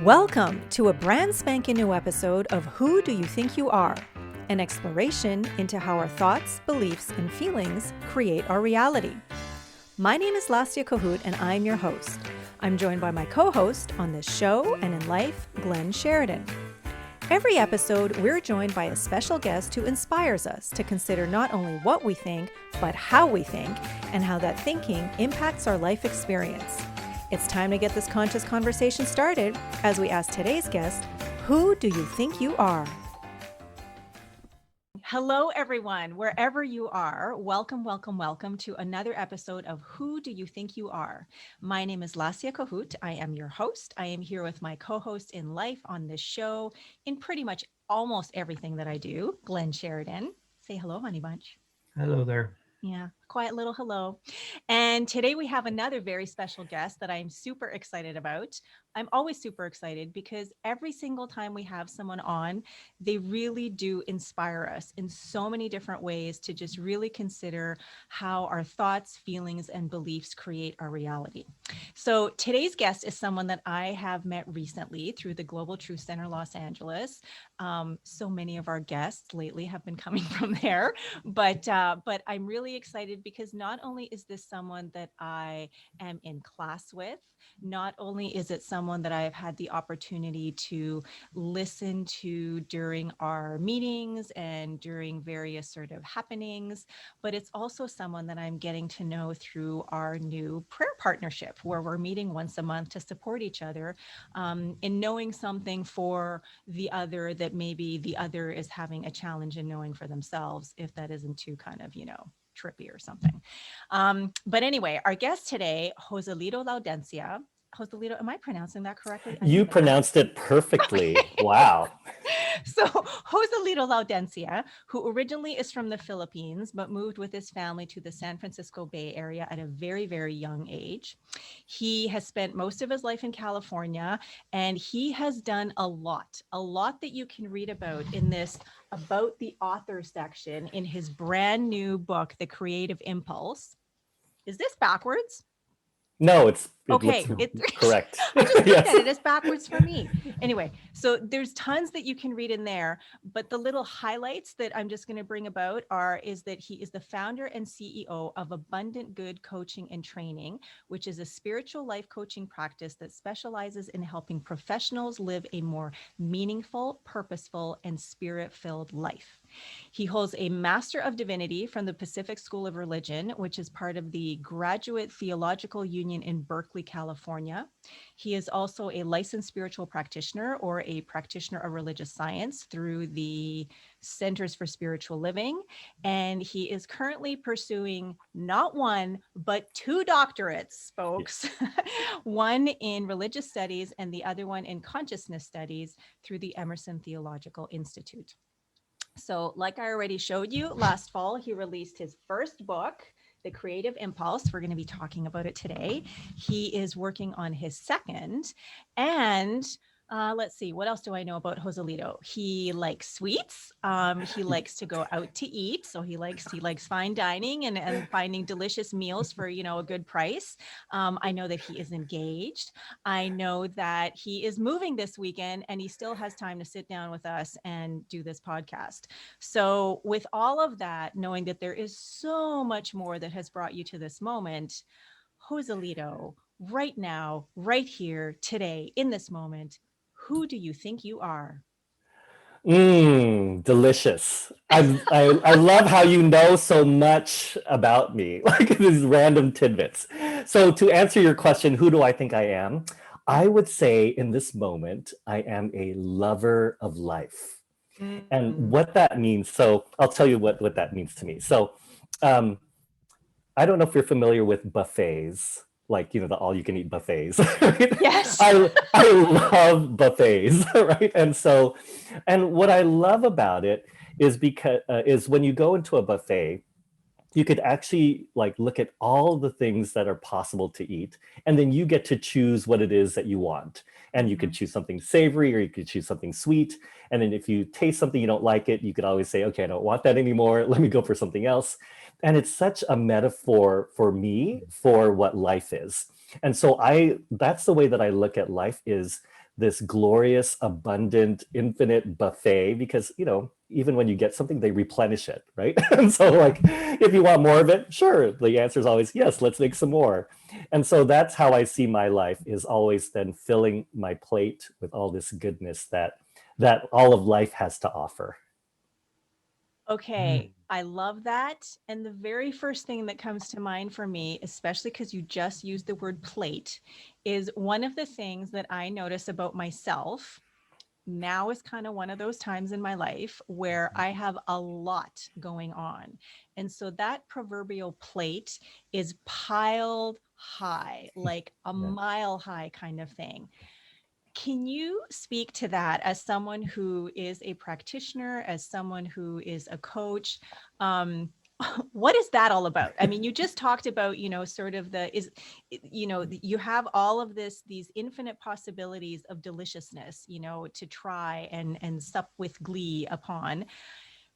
Welcome to a brand spanking new episode of Who Do You Think You Are? An exploration into how our thoughts, beliefs, and feelings create our reality. My name is Lastia Cahoot and I'm your host. I'm joined by my co-host on this show and in life, Glenn Sheridan. Every episode, we're joined by a special guest who inspires us to consider not only what we think, but how we think and how that thinking impacts our life experience. It's time to get this conscious conversation started as we ask today's guest, who do you think you are? Hello, everyone, wherever you are. Welcome to another episode of Who Do You Think You Are? My name is Lastia Cahoot. I am your host. I am here with my co-host in life on this show in pretty much almost everything that I do, Glenn Sheridan. Say hello, honey bunch. Hello there. Yeah, quiet little hello. And today we have another very special guest that I'm super excited about. I'm always super excited because every single time we have someone on, they really do inspire us in so many different ways to just really consider how our thoughts, feelings, and beliefs create our reality. So today's guest is someone that I have met recently through the Global Truth Center Los Angeles. So many of our guests lately have been coming from there, but I'm really excited because not only is this someone that I am in class with, not only is it someone that I have had the opportunity to listen to during our meetings and during various sort of happenings, but it's also someone that I'm getting to know through our new prayer partnership where we're meeting once a month to support each other in knowing something for the other that maybe the other is having a challenge in knowing for themselves, if that isn't too kind of, trippy or something. But anyway, our guest today, Joselito Laudencia. Joselito, am I pronouncing that correctly? I You think I am. pronounced it perfectly. Wow. So Joselito Laudencia, who originally is from the Philippines, but moved with his family to the San Francisco Bay Area at a very, very young age. He has spent most of his life in California, and he has done a lot that you can read about in this About the Author section in his brand new book, The Creative Impulse. Is this backwards? No, it looks Okay, correct. I just looked at Yes. it. It's backwards for me. Anyway, so there's tons that you can read in there, but the little highlights that I'm just going to bring about is that he is the founder and CEO of Abundant Good Coaching and Training, which is a spiritual life coaching practice that specializes in helping professionals live a more meaningful, purposeful, and spirit-filled life. He holds a Master of Divinity from the Pacific School of Religion, which is part of the Graduate Theological Union in Berkeley, California. He is also a licensed spiritual practitioner or a practitioner of religious science through the Centers for Spiritual Living. And he is currently pursuing not one, but two doctorates, folks. One in religious studies and the other one in consciousness studies through the Emerson Theological Institute. So like I already showed you, last fall, he released his first book, The Creative Impulse. We're going to be talking about it today. He is working on his second. And let's see, what else do I know about Joselito? He likes sweets. He likes to go out to eat. So he likes fine dining and finding delicious meals for, a good price. I know that he is engaged. I know that he is moving this weekend and he still has time to sit down with us and do this podcast. So with all of that, knowing that there is so much more that has brought you to this moment, Joselito, right now, right here, today, in this moment, who do you think you are? Delicious. I love how you know so much about me, like these random tidbits. So to answer your question, who do I think I am? I would say in this moment, I am a lover of life. And Mm. what that means, so I'll tell you what that means to me. So um, I don't know if you're familiar with buffets, like, the all you can eat buffets. Right? Yes. I love buffets, right? And what I love about it is because is when you go into a buffet, you could actually like look at all the things that are possible to eat, and then you get to choose what it is that you want. And you could choose something savory or you could choose something sweet. And then if you taste something you don't like it, you could always say, okay, I don't want that anymore. Let me go for something else. And it's such a metaphor for me for what life is. And so that's the way that I look at life, is this glorious, abundant, infinite buffet, because, even when you get something, they replenish it, right? And so, like, if you want more of it, sure, the answer is always yes, let's make some more. And so that's how I see my life, is always then filling my plate with all this goodness that all of life has to offer. Okay, I love that. And the very first thing that comes to mind for me, especially because you just used the word plate, is one of the things that I notice about myself. Now is kind of one of those times in my life where I have a lot going on. And so that proverbial plate is piled high, like a Yeah. mile high kind of thing. Can you speak to that as someone who is a practitioner, as someone who is a coach? Um, what is that all about? I mean, you just talked about, sort of you have all of these infinite possibilities of deliciousness, to try and sup with glee upon.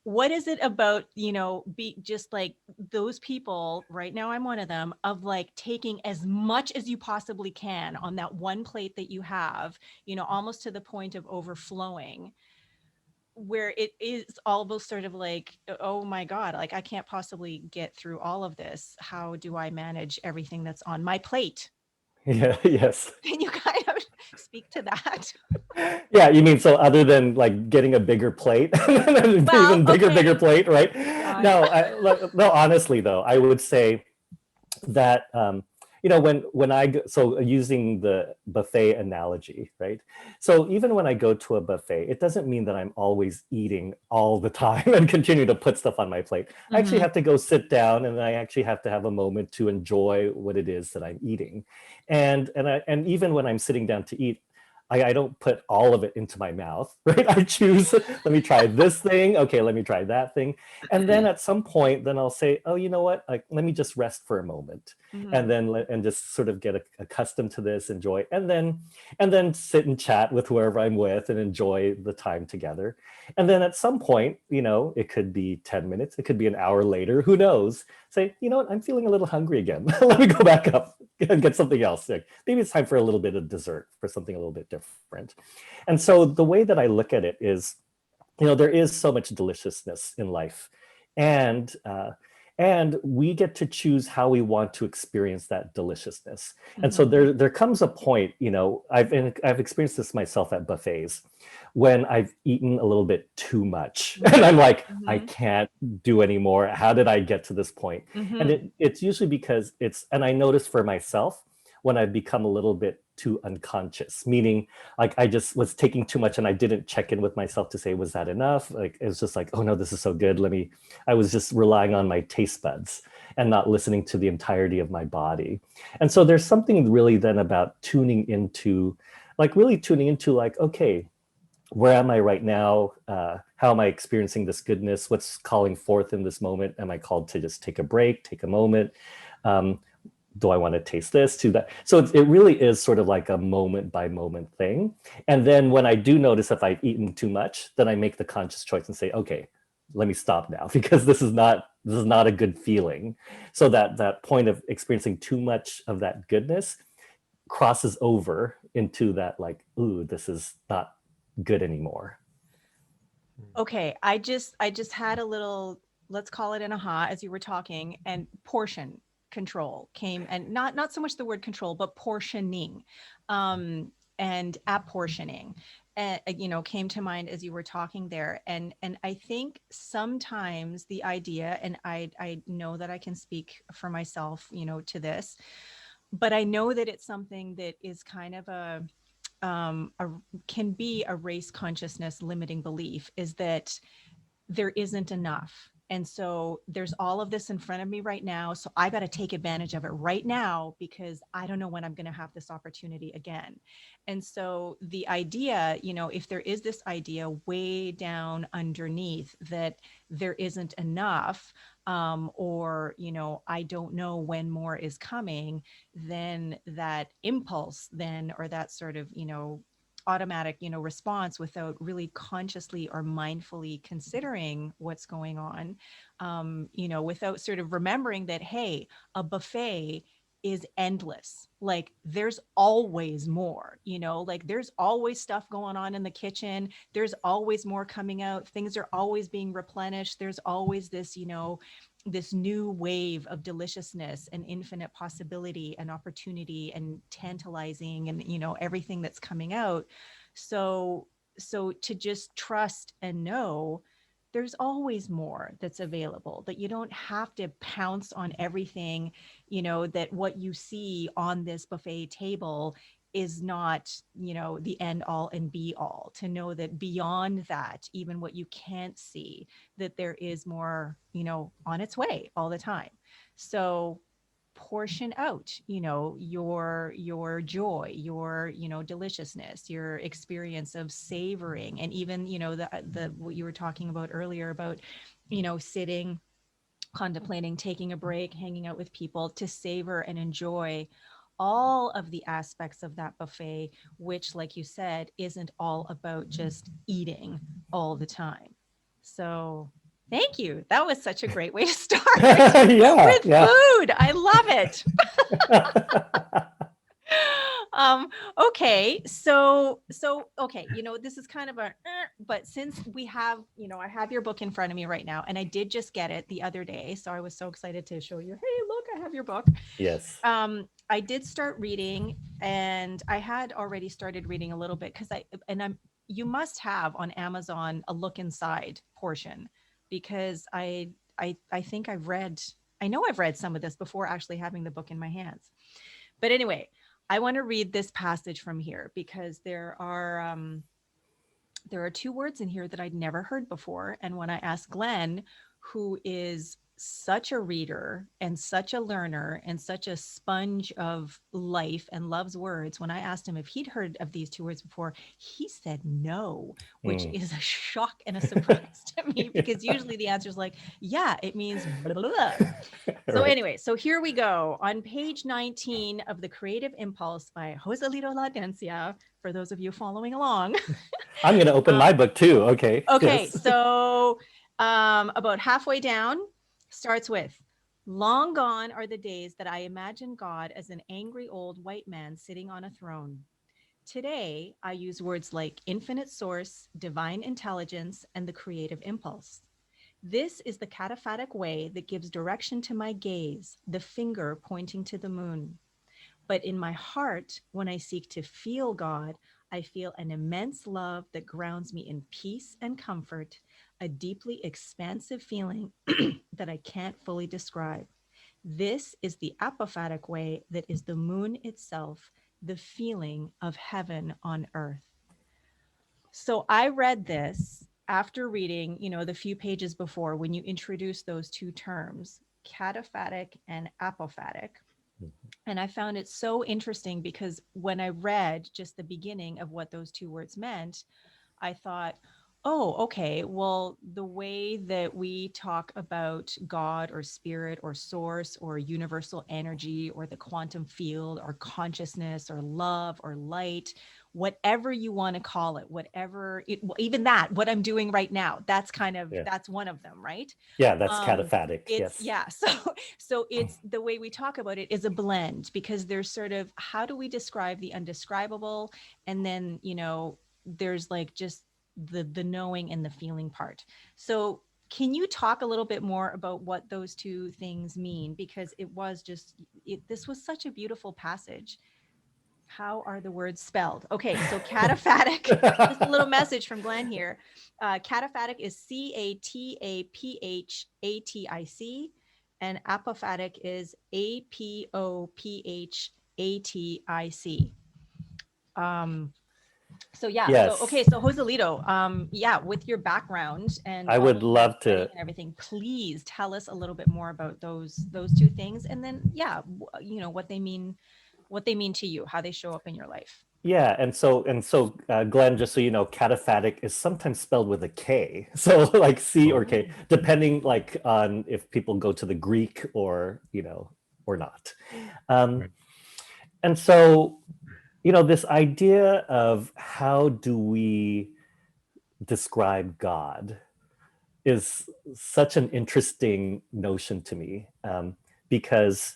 What is it about, be just like those people right now, I'm one of them, of like taking as much as you possibly can on that one plate that you have, almost to the point of overflowing, where it is almost sort of like, oh my God, like I can't possibly get through all of this. How do I manage everything that's on my plate? Yeah, yes. Can you kind of speak to that? Yeah, you mean, so other than like getting a bigger plate, an Well, even bigger okay. plate, right? God. No, no. Honestly, though, I would say that when so using the buffet analogy, right? So even when I go to a buffet, it doesn't mean that I'm always eating all the time and continue to put stuff on my plate. I actually Hmm. have to go sit down, and I actually have to have a moment to enjoy what it is that I'm eating. And even when I'm sitting down to eat, I don't put all of it into my mouth, right? I choose, let me try this thing. Okay, let me try that thing. And then at some point, then I'll say, oh, you know what? Like, let me just rest for a moment, Hmm. and and just sort of get accustomed to this, enjoy, and then sit and chat with whoever I'm with and enjoy the time together. And then at some point, it could be 10 minutes, it could be an hour later, who knows? Say, you know what? I'm feeling a little hungry again. Let me go back up and get something else. Like, maybe it's time for a little bit of dessert, for something a little bit different. And so the way that I look at it is, there is so much deliciousness in life, and and we get to choose how we want to experience that deliciousness. And so Hmm. there comes a point, I've experienced this myself at buffets, when I've eaten a little bit too much, and I'm Hmm. like, I Hmm. can't do anymore. How did I get to this point? And Hmm. it's usually because and I notice for myself, when I've become a little bit too unconscious, meaning like I just was taking too much and I didn't check in with myself to say, was that enough? Like, it was just like, oh no, this is so good. I was just relying on my taste buds and not listening to the entirety of my body. And so there's something really then about tuning into like, okay, where am I right now? How am I experiencing this goodness? What's calling forth in this moment? Am I called to just take a break, take a moment? Um, do I want to taste this to that? So it really is sort of like a moment by moment thing. And then when I do notice if I've eaten too much, then I make the conscious choice and say, okay, let me stop now, because this is not a good feeling. So that point of experiencing too much of that goodness crosses over into that, like, ooh, this is not good anymore. Okay, I just had a little, let's call it an aha as you were talking, and portion control came, and not so much the word control, but portioning, and apportioning, came to mind as you were talking there. And I think sometimes the idea, and I know that I can speak for myself, to this, but I know that it's something that is kind of a can be a race consciousness limiting belief, is that there isn't enough. And so there's all of this in front of me right now. So I got to take advantage of it right now, because I don't know when I'm going to have this opportunity again. And so the idea, if there is this idea way down underneath that there isn't enough, or, I don't know when more is coming, then that impulse, then, or that sort of, automatic, response, without really consciously or mindfully considering what's going on, without sort of remembering that, hey, a buffet is endless. Like there's always more, like there's always stuff going on in the kitchen. There's always more coming out. Things are always being replenished. There's always this, this new wave of deliciousness and infinite possibility and opportunity and tantalizing and, everything that's coming out. So to just trust and know there's always more that's available, that you don't have to pounce on everything, that what you see on this buffet table is not, the end all and be all. To know that beyond that, even what you can't see, that there is more, on its way all the time. So portion out, your joy, your, deliciousness, your experience of savoring, and even, the what you were talking about earlier about, sitting, contemplating, taking a break, hanging out with people, to savor and enjoy all of the aspects of that buffet, which, like you said, isn't all about just eating all the time. So thank you. That was such a great way to start Yeah, with yeah. food. I love it. um okay, this is kind of but since we have, I have your book in front of me right now, and I did just get it the other day, so I was so excited to show you, hey, look, I have your book. Yes. I did start reading, and I had already started reading a little bit, because I'm you must have on Amazon a look inside portion, because I think I know I've read some of this before actually having the book in my hands. But anyway, I want to read this passage from here, because there are two words in here that I'd never heard before. And when I asked Glenn, who is such a reader and such a learner and such a sponge of life and loves words, when I asked him if he'd heard of these two words before, he said no, which Mm. is a shock and a surprise to me, because usually the answer is like, yeah, it means blah, blah, blah. So Right. anyway, so here we go. On page 19 of The Creative Impulse by Joselito Laudencia, for those of you following along. I'm going to open um, my book too. Okay. okay, Yes. so about halfway down, starts with, long gone are the days that I imagined God as an angry old white man sitting on a throne. Today, I use words like infinite source, divine intelligence, and the creative impulse. This is the cataphatic way that gives direction to my gaze, the finger pointing to the moon. But in my heart, when I seek to feel God, I feel an immense love that grounds me in peace and comfort, a deeply expansive feeling that I can't fully describe. This is the apophatic way that is the moon itself, the feeling of heaven on earth. So I read this after reading, the few pages before, when you introduce those two terms, cataphatic and apophatic. And I found it so interesting, because when I read just the beginning of what those two words meant, I thought, oh, okay, well, the way that we talk about God or spirit or source or universal energy or the quantum field or consciousness or love or light, whatever you want to call it, whatever it, even that, what I'm doing right now, that's kind of, Yeah. that's one of them, right? Yeah, that's um cataphatic. it's, Yes. yeah, so it's the way we talk about it is a blend, because there's sort of, how do we describe the undescribable, and then, there's like just the knowing and the feeling part. So can you talk a little bit more about what those two things mean, because it was just this was such a beautiful passage. How are the words spelled? Okay, so cataphatic, just a little message from Glenn here. Cataphatic is Cataphatic, and apophatic is Apophatic. Um, so yeah, so okay, Yes. so Joselito, yeah, with your background and I all would of your love studying to. and everything, please tell us a little bit more about those two things, and then yeah, what they mean to you, how they show up in your life. Yeah, Glenn, just so you know, cataphatic is sometimes spelled with a K. So like C or K, Oh, depending like on if people go to the Greek or or not. Um, Right. and so this idea of how do we describe God is such an interesting notion to me, because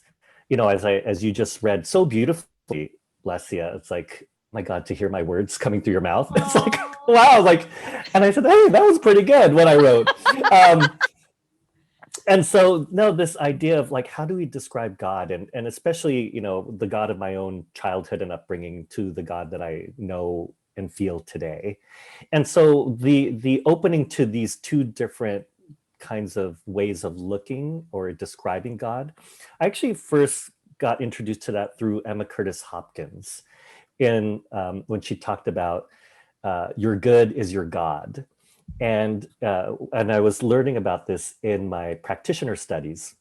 as you just read so beautifully, Lesia, it's like, my God, to hear my words coming through your mouth. It's like, Oh, wow, like, and I said, hey, that was pretty good what I wrote. Um, and so no, this idea of like, how do we describe God, and especially, the God of my own childhood and upbringing to the God that I know and feel today. And so the opening to these two different kinds of ways of looking or describing God, I actually first got introduced to that through Emma Curtis Hopkins in when she talked about your good is your God. And I was learning about this in my practitioner studies,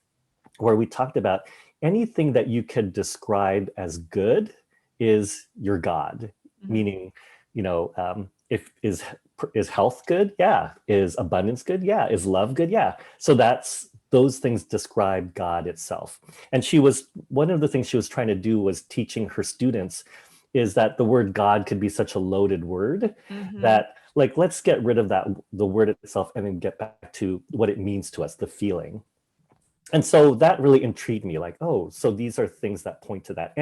where we talked about anything that you could describe as good is your God, mhm. meaning, if is health good? Yeah. Is abundance good? Yeah. Is love good? Yeah. So that's those things describe God itself. And one of the things she was trying to do was teaching her students is that the word God could be such a loaded word Mhm. that, like, let's get rid of the word itself, and then get back to what it means to us, the feeling. And so that really intrigued me, like, oh, so these are things that point to that.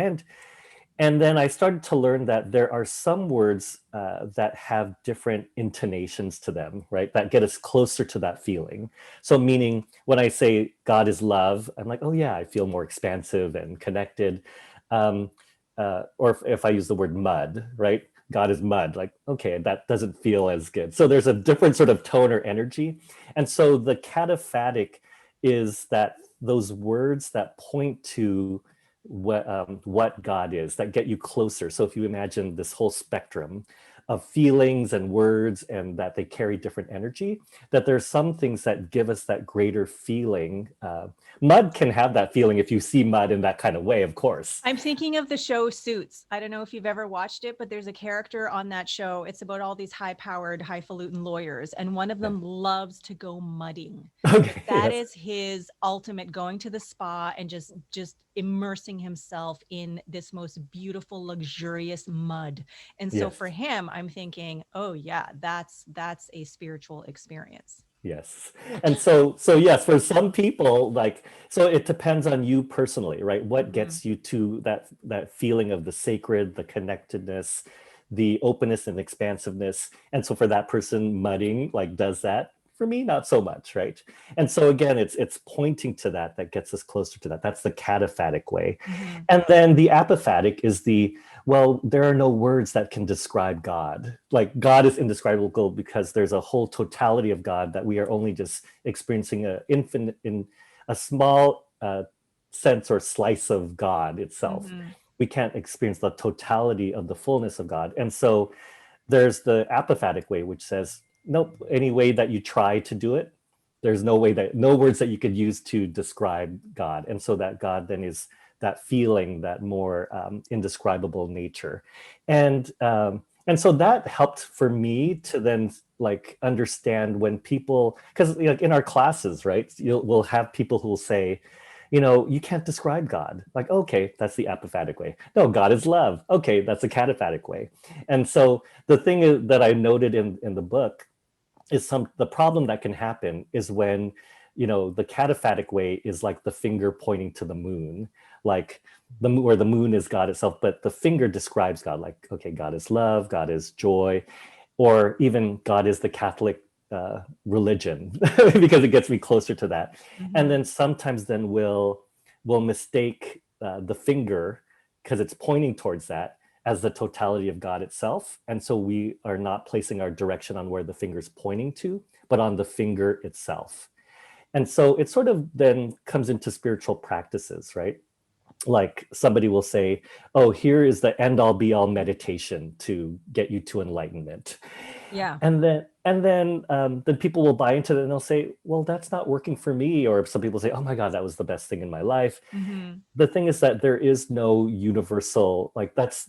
And then I started to learn that there are some words that have different intonations to them, right? That get us closer to that feeling. So meaning when I say God is love, I'm like, oh yeah, I feel more expansive and connected. Um, or if I use the word mud, right? God is mud, like, okay, that doesn't feel as good. So there's a different sort of tone or energy. And so the cataphatic is that those words that point to what God is, that get you closer. So if you imagine this whole spectrum of feelings and words, and that they carry different energy, that there's some things that give us that greater feeling. Mud can have that feeling if you see mud in that kind of way, of course. I'm thinking of the show Suits. I don't know if you've ever watched it, but there's a character on that show. It's about all these high-powered, highfalutin lawyers, and one of Yeah. them loves to go mudding. Like Okay. that Yes. is his ultimate, going to the spa and just immersing himself in this most beautiful, luxurious mud. And so Yes. for him, I'm thinking, oh yeah, that's a spiritual experience. Yes. And so yes, for some people, like, so it depends on you personally, right? What Mhm. gets you to that feeling of the sacred, the connectedness, the openness and expansiveness. And so for that person, mudding like does that. For me, not so much, right? And so again, it's pointing to that gets us closer to that. That's the cataphatic way. Mhm. And then the apophatic is well, there are no words that can describe God. Like, God is indescribable because there's a whole totality of God that we are only just experiencing in a small sense or slice of God itself. Mhm. We can't experience the totality of the fullness of God. And so there's the apophatic way, which says, nope, any way that you try to do it, there's no words that you could use to describe God. And so that God then is that feeling, that more indescribable nature. And so that helped for me to then like understand when people, because like in our classes, right, we'll have people who will say, you can't describe God. Like, okay, that's the apophatic way. No, God is love. Okay, that's the cataphatic way. And so the thing that I noted in the book is the problem that can happen is when, the cataphatic way is like the finger pointing to the moon, like where the moon is God itself, but the finger describes God, like, okay, God is love, God is joy, or even God is the Catholic religion, because it gets me closer to that. And Mhm. then sometimes then we'll mistake the finger, because it's pointing towards that, as the totality of God itself. And so we are not placing our direction on where the finger is pointing to, but on the finger itself. And so it sort of then comes into spiritual practices, right? Like somebody will say, oh, here is the end all be all meditation to get you to enlightenment. Yeah. And then people will buy into it, and they'll say, well, that's not working for me. Or some people say, oh my God, that was the best thing in my life. Mhm. The thing is that there is no universal, like, that's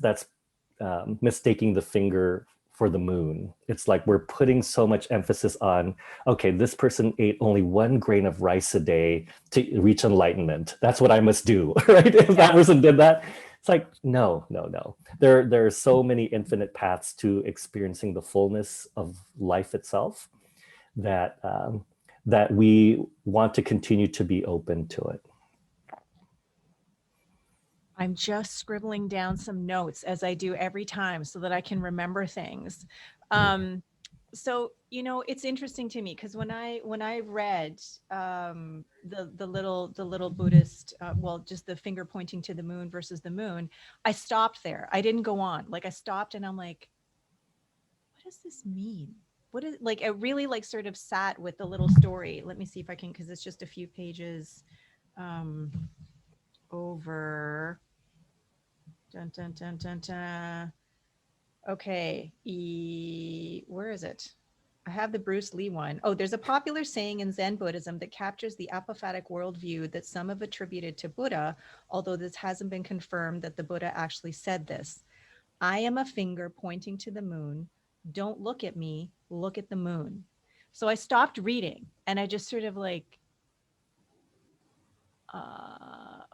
mistaking the finger for the moon. It's like we're putting so much emphasis on, okay, this person ate only 1 grain of rice a day to reach enlightenment. That's what I must do, right? If that Yeah. person did that, it's like, no, no, no. There are so many infinite paths to experiencing the fullness of life itself, that we want to continue to be open to it. I'm just scribbling down some notes as I do every time so that I can remember things. Yeah. Um, so it's interesting to me because when I read the little Buddhist, well, just the finger pointing to the moon versus the moon, I stopped there. I didn't go on. Like I stopped and I'm like, what does this mean? What is, like, I really like sort of sat with the little story. Let me see if I can, because it's just a few pages um, over. Dun, dun, dun, dun, dun. Okay. Where is it? I have the Bruce Lee one. Oh, there's a popular saying in Zen Buddhism that captures the apophatic worldview that some have attributed to Buddha, although this hasn't been confirmed that the Buddha actually said this. I am a finger pointing to the moon. Don't look at me, look at the moon. So I stopped reading and I just sort of like,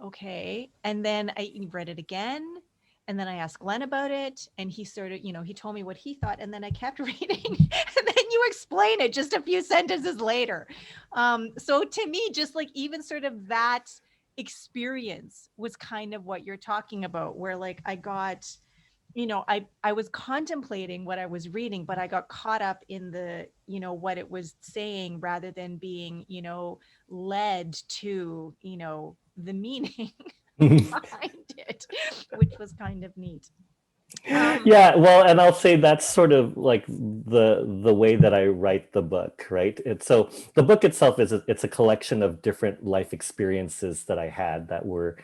okay. And then I read it again. And then I asked Glenn about it. And he sort of, he told me what he thought. And then I kept reading. And then you explain it just a few sentences later. So to me, just like even sort of that experience was kind of what you're talking about, where like I got, I was contemplating what I was reading, but I got caught up in the, what it was saying rather than being, led to, the meaning behind it, which was kind of neat. Um, Yeah, well, and I'll say that's sort of like the way that I write the book, right? It's so the book itself it's a collection of different life experiences that I had that were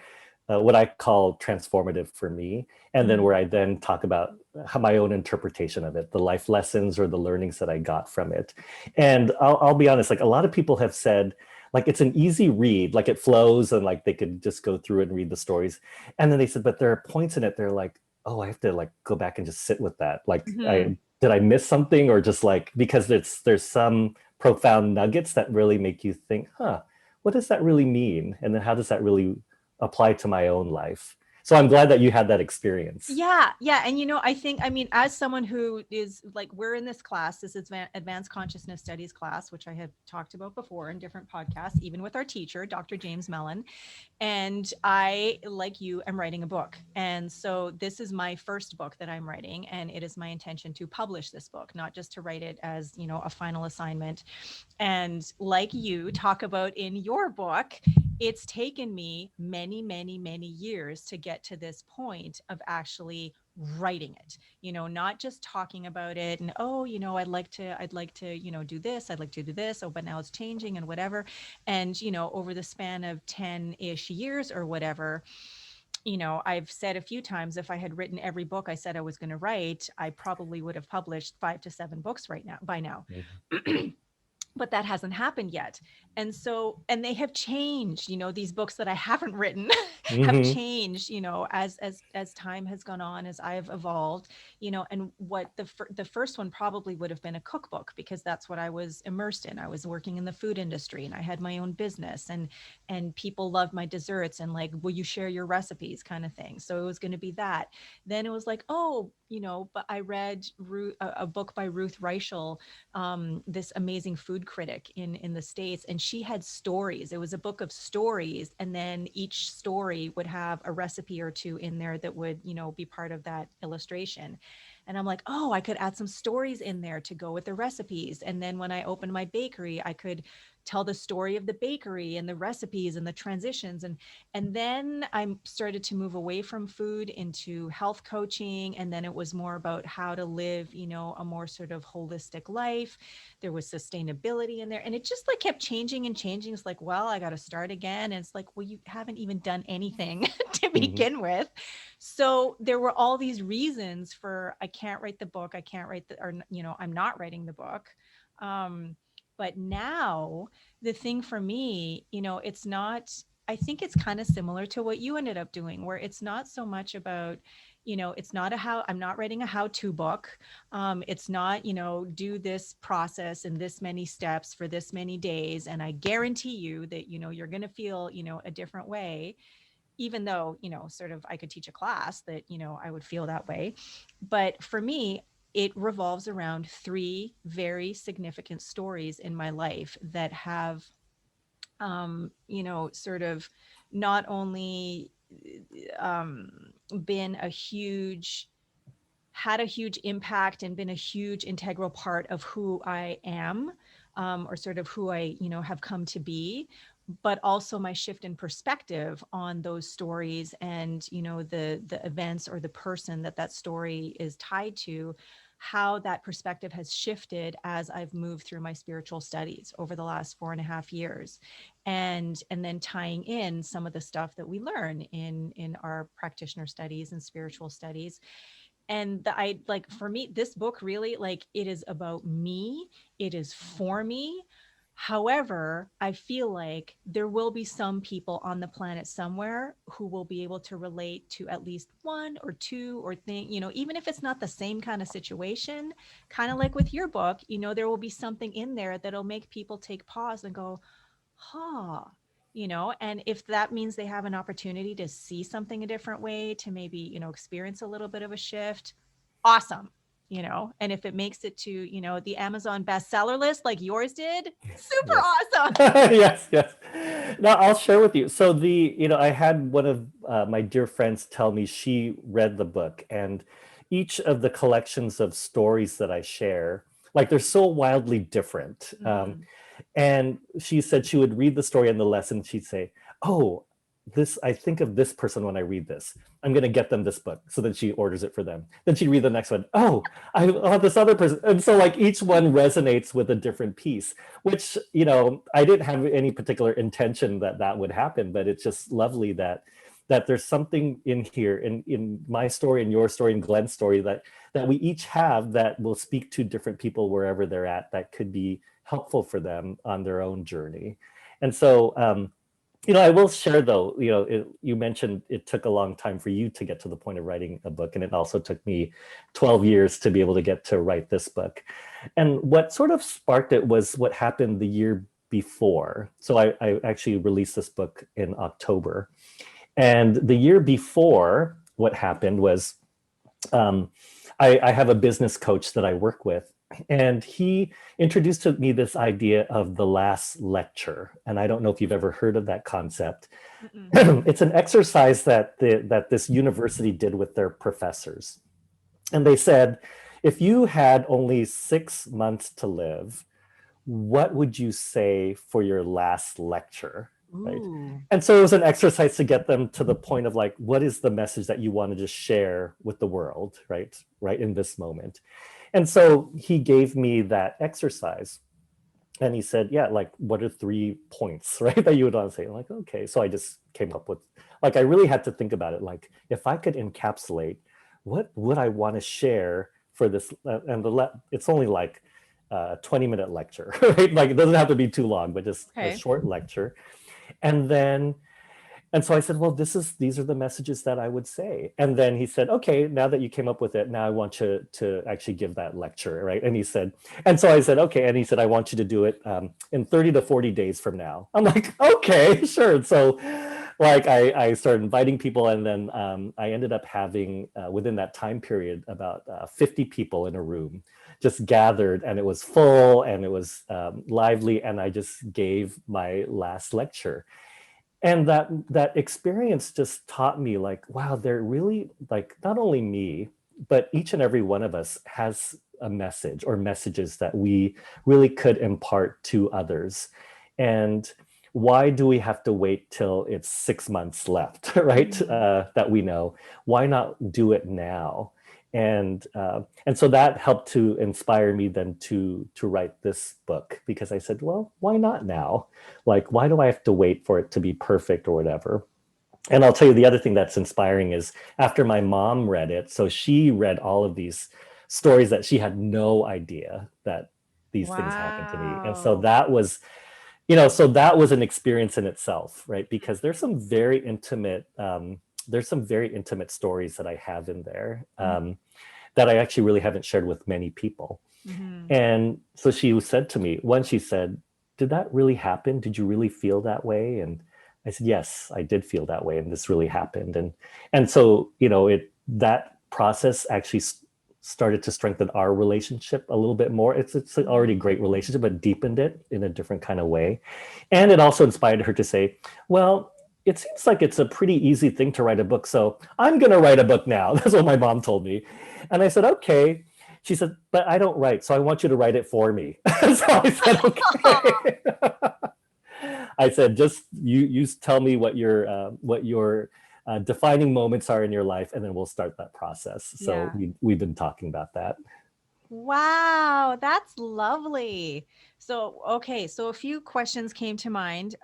what I call transformative for me, and then mhm, where I then talk about how my own interpretation of it, the life lessons or the learnings that I got from it. And I'll be honest, like a lot of people have said, like it's an easy read, like it flows and like they could just go through it and read the stories. And then they said, but there are points in it, they're like, oh, I have to like go back and just sit with that. Like mhm. I did I miss something or just like because there's some profound nuggets that really make you think, huh, what does that really mean? And then how does that really apply to my own life? So I'm glad that you had that experience. Yeah, yeah, and I think, I mean, as someone who is like, we're in this class, this is advanced consciousness studies class, which I have talked about before in different podcasts, even with our teacher, Dr. James Mellon. And I, like you, am writing a book. And so this is my first book that I'm writing, and it is my intention to publish this book, not just to write it as, a final assignment. And like you talk about in your book, it's taken me many, many, many years to get to this point of actually writing it, not just talking about it and, oh, I'd like to, do this, I'd like to do this. Oh, but now it's changing and whatever. And, over the span of 10-ish years or whatever, I've said a few times, if I had written every book I said I was going to write, I probably would have published 5 to 7 books right now by now. But that hasn't happened yet. And so, and they have changed, these books that I haven't written have Mm-hmm. changed, as time has gone on, as I've evolved, and what the first one probably would have been a cookbook, because that's what I was immersed in. I was working in the food industry and I had my own business, and people loved my desserts and like, will you share your recipes kind of thing. So it was going to be that. Then it was like, oh, but I read a book by Ruth Reichel, this amazing food critic in the States, and she had stories. It was a book of stories, and then each story would have a recipe or two in there that would, be part of that illustration. And I'm like, oh, I could add some stories in there to go with the recipes. And then when I opened my bakery, I could tell the story of the bakery and the recipes and the transitions. And then I started to move away from food into health coaching. And then it was more about how to live, a more sort of holistic life. There was sustainability in there. And it just like kept changing and changing. It's like, well, I got to start again. And it's like, well, you haven't even done anything to Mm-hmm. begin with. So there were all these reasons for, I can't write the book. I can't write the, or, I'm not writing the book. Um, but now the thing for me, it's not, I think it's kind of similar to what you ended up doing, where it's not so much about, it's not I'm not writing a how-to book. It's not, do this process in this many steps for this many days. And I guarantee you that, you're going to feel, a different way, even though, sort of I could teach a class that, I would feel that way. But for me, it revolves around three very significant stories in my life that have, sort of not only, um, been a huge had a huge impact and been a huge integral part of who I am, or sort of who I, have come to be, but also my shift in perspective on those stories and, the events or the person that that story is tied to, how that perspective has shifted as I've moved through my spiritual studies over the last 4.5 years. And then tying in some of the stuff that we learn in our practitioner studies and spiritual studies. And I like, for me, this book really, like, it is about me, it is for me. However, I feel like there will be some people on the planet somewhere who will be able to relate to at least one or two or think, even if it's not the same kind of situation, kind of like with your book, there will be something in there that'll make people take pause and go, huh. And if that means they have an opportunity to see something a different way, to maybe, experience a little bit of a shift, awesome. And if it makes it to, the Amazon bestseller list like yours did, super Yes. awesome. Yes, yes. Now I'll share with you. So I had one of my dear friends tell me she read the book, and each of the collections of stories that I share, like they're so wildly different. Mm-hmm. And she said she would read the story and the lesson. She'd say, "Oh, I think of this person when I read this. I'm going to get them this book." So then she orders it for them. Then she'd read the next one. "Oh, I love this other person." And so like each one resonates with a different piece, which, I didn't have any particular intention that that would happen, but it's just lovely that there's something in here, in my story and your story and Glenn's story, that we each have that will speak to different people wherever they're at, that could be helpful for them on their own journey. And so, I will share though, you mentioned it took a long time for you to get to the point of writing a book, and it also took me 12 years to be able to get to write this book. And what sort of sparked it was what happened the year before. So I actually released this book in October. And the year before, what happened was, um, I have a business coach that I work with, and he introduced to me this idea of the last lecture. And I don't know if you've ever heard of that concept. Mm-mm. It's an exercise that this university did with their professors. And they said, if you had only 6 months to live, what would you say for your last lecture? Right. Ooh. And so it was an exercise to get them to the point of like, what is the message that you wanted to share with the world, right in this moment? And so he gave me that exercise, and he said, yeah, like, what are 3 points, right, that you would want to say? I'm like, okay. So I just came up with, like, I really had to think about it. Like, if I could encapsulate, what would I want to share for this? It's only like a 20-minute lecture, right? Like, it doesn't have to be too long, but just a Okay. short lecture. And then and so I said, well, these are the messages that I would say. And then he said, okay, now that you came up with it, now I want you to actually give that lecture, right? And he said, and so I said, okay. And he said, I want you to do it in 30 to 40 days from now. I'm like, okay, sure. And so like I started inviting people, and then I ended up having within that time period about 50 people in a room just gathered, and it was full and it was lively. And I just gave my last lecture, and that experience just taught me, like, wow, they're really, like, not only me, but each and every one of us has a message or messages that we really could impart to others. And why do we have to wait till it's 6 months left, right? Mm-hmm. That we know. Why not do it now? And so that helped to inspire me then to write this book, because I said, well, why not now? Like, why do I have to wait for it to be perfect or whatever? And I'll tell you, the other thing that's inspiring is, after my mom read it, so she read all of these stories that she had no idea that these things happened to me. And so Wow. that was an experience in itself, right? Because there's some very intimate stories that I have in there, that I actually really haven't shared with many people. Mm-hmm. And so she said to me, once she said, did that really happen? Did you really feel that way? And I said, yes, I did feel that way. And this really happened. And so, that process actually started to strengthen our relationship a little bit more. It's already a great relationship, but deepened it in a different kind of way. And it also inspired her to say, well, it seems like it's a pretty easy thing to write a book. So I'm going to write a book now. That's what my mom told me. And I said, okay. She said, but I don't write. So I want you to write it for me. So I said, okay. I said, just you tell me what your defining moments are in your life, and then we'll start that process. So Yeah. we've been talking about that. Wow, that's lovely. So, okay, so a few questions came to mind.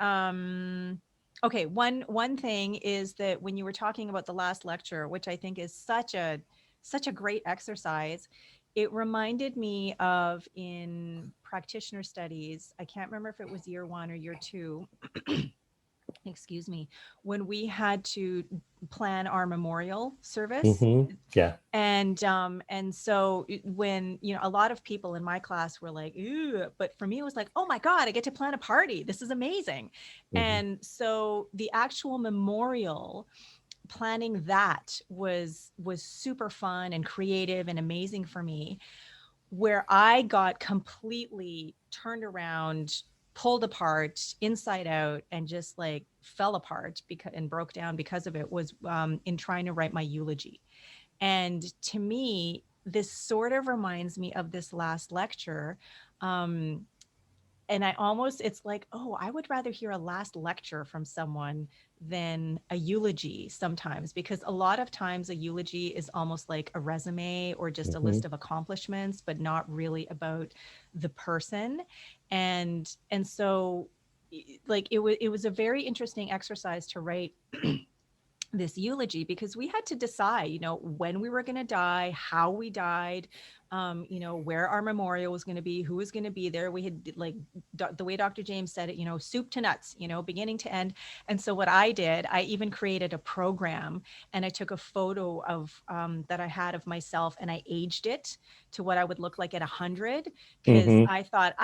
Okay, one thing is that when you were talking about the last lecture, which I think is such a great exercise, it reminded me of in practitioner studies. I can't remember if it was year 1 or year 2, excuse me, when we had to plan our memorial service. Yeah. And so when, a lot of people in my class were like, "Ew," but for me it was like, "Oh my god, I get to plan a party, this is amazing." Hmm. And so the actual memorial, planning that was super fun and creative and amazing for me, where I got completely turned around, pulled apart inside out, and just like fell apart because and broke down because of it, was in trying to write my eulogy. And to me, this sort of reminds me of this last lecture. Um, and I almost, it's like, oh, I would rather hear a last lecture from someone than a eulogy sometimes, because a lot of times a eulogy is almost like a resume or just a Hmm. list of accomplishments, but not really about the person. And so like it was a very interesting exercise to write this eulogy, because we had to decide, when we were going to die, how we died, where our memorial was going to be, who was going to be there. We had like the way Dr. James said it, soup to nuts, beginning to end. And so what I did, I even created a program, and I took a photo of that I had of myself, and I aged it to what I would look like at 100, because Hmm. I thought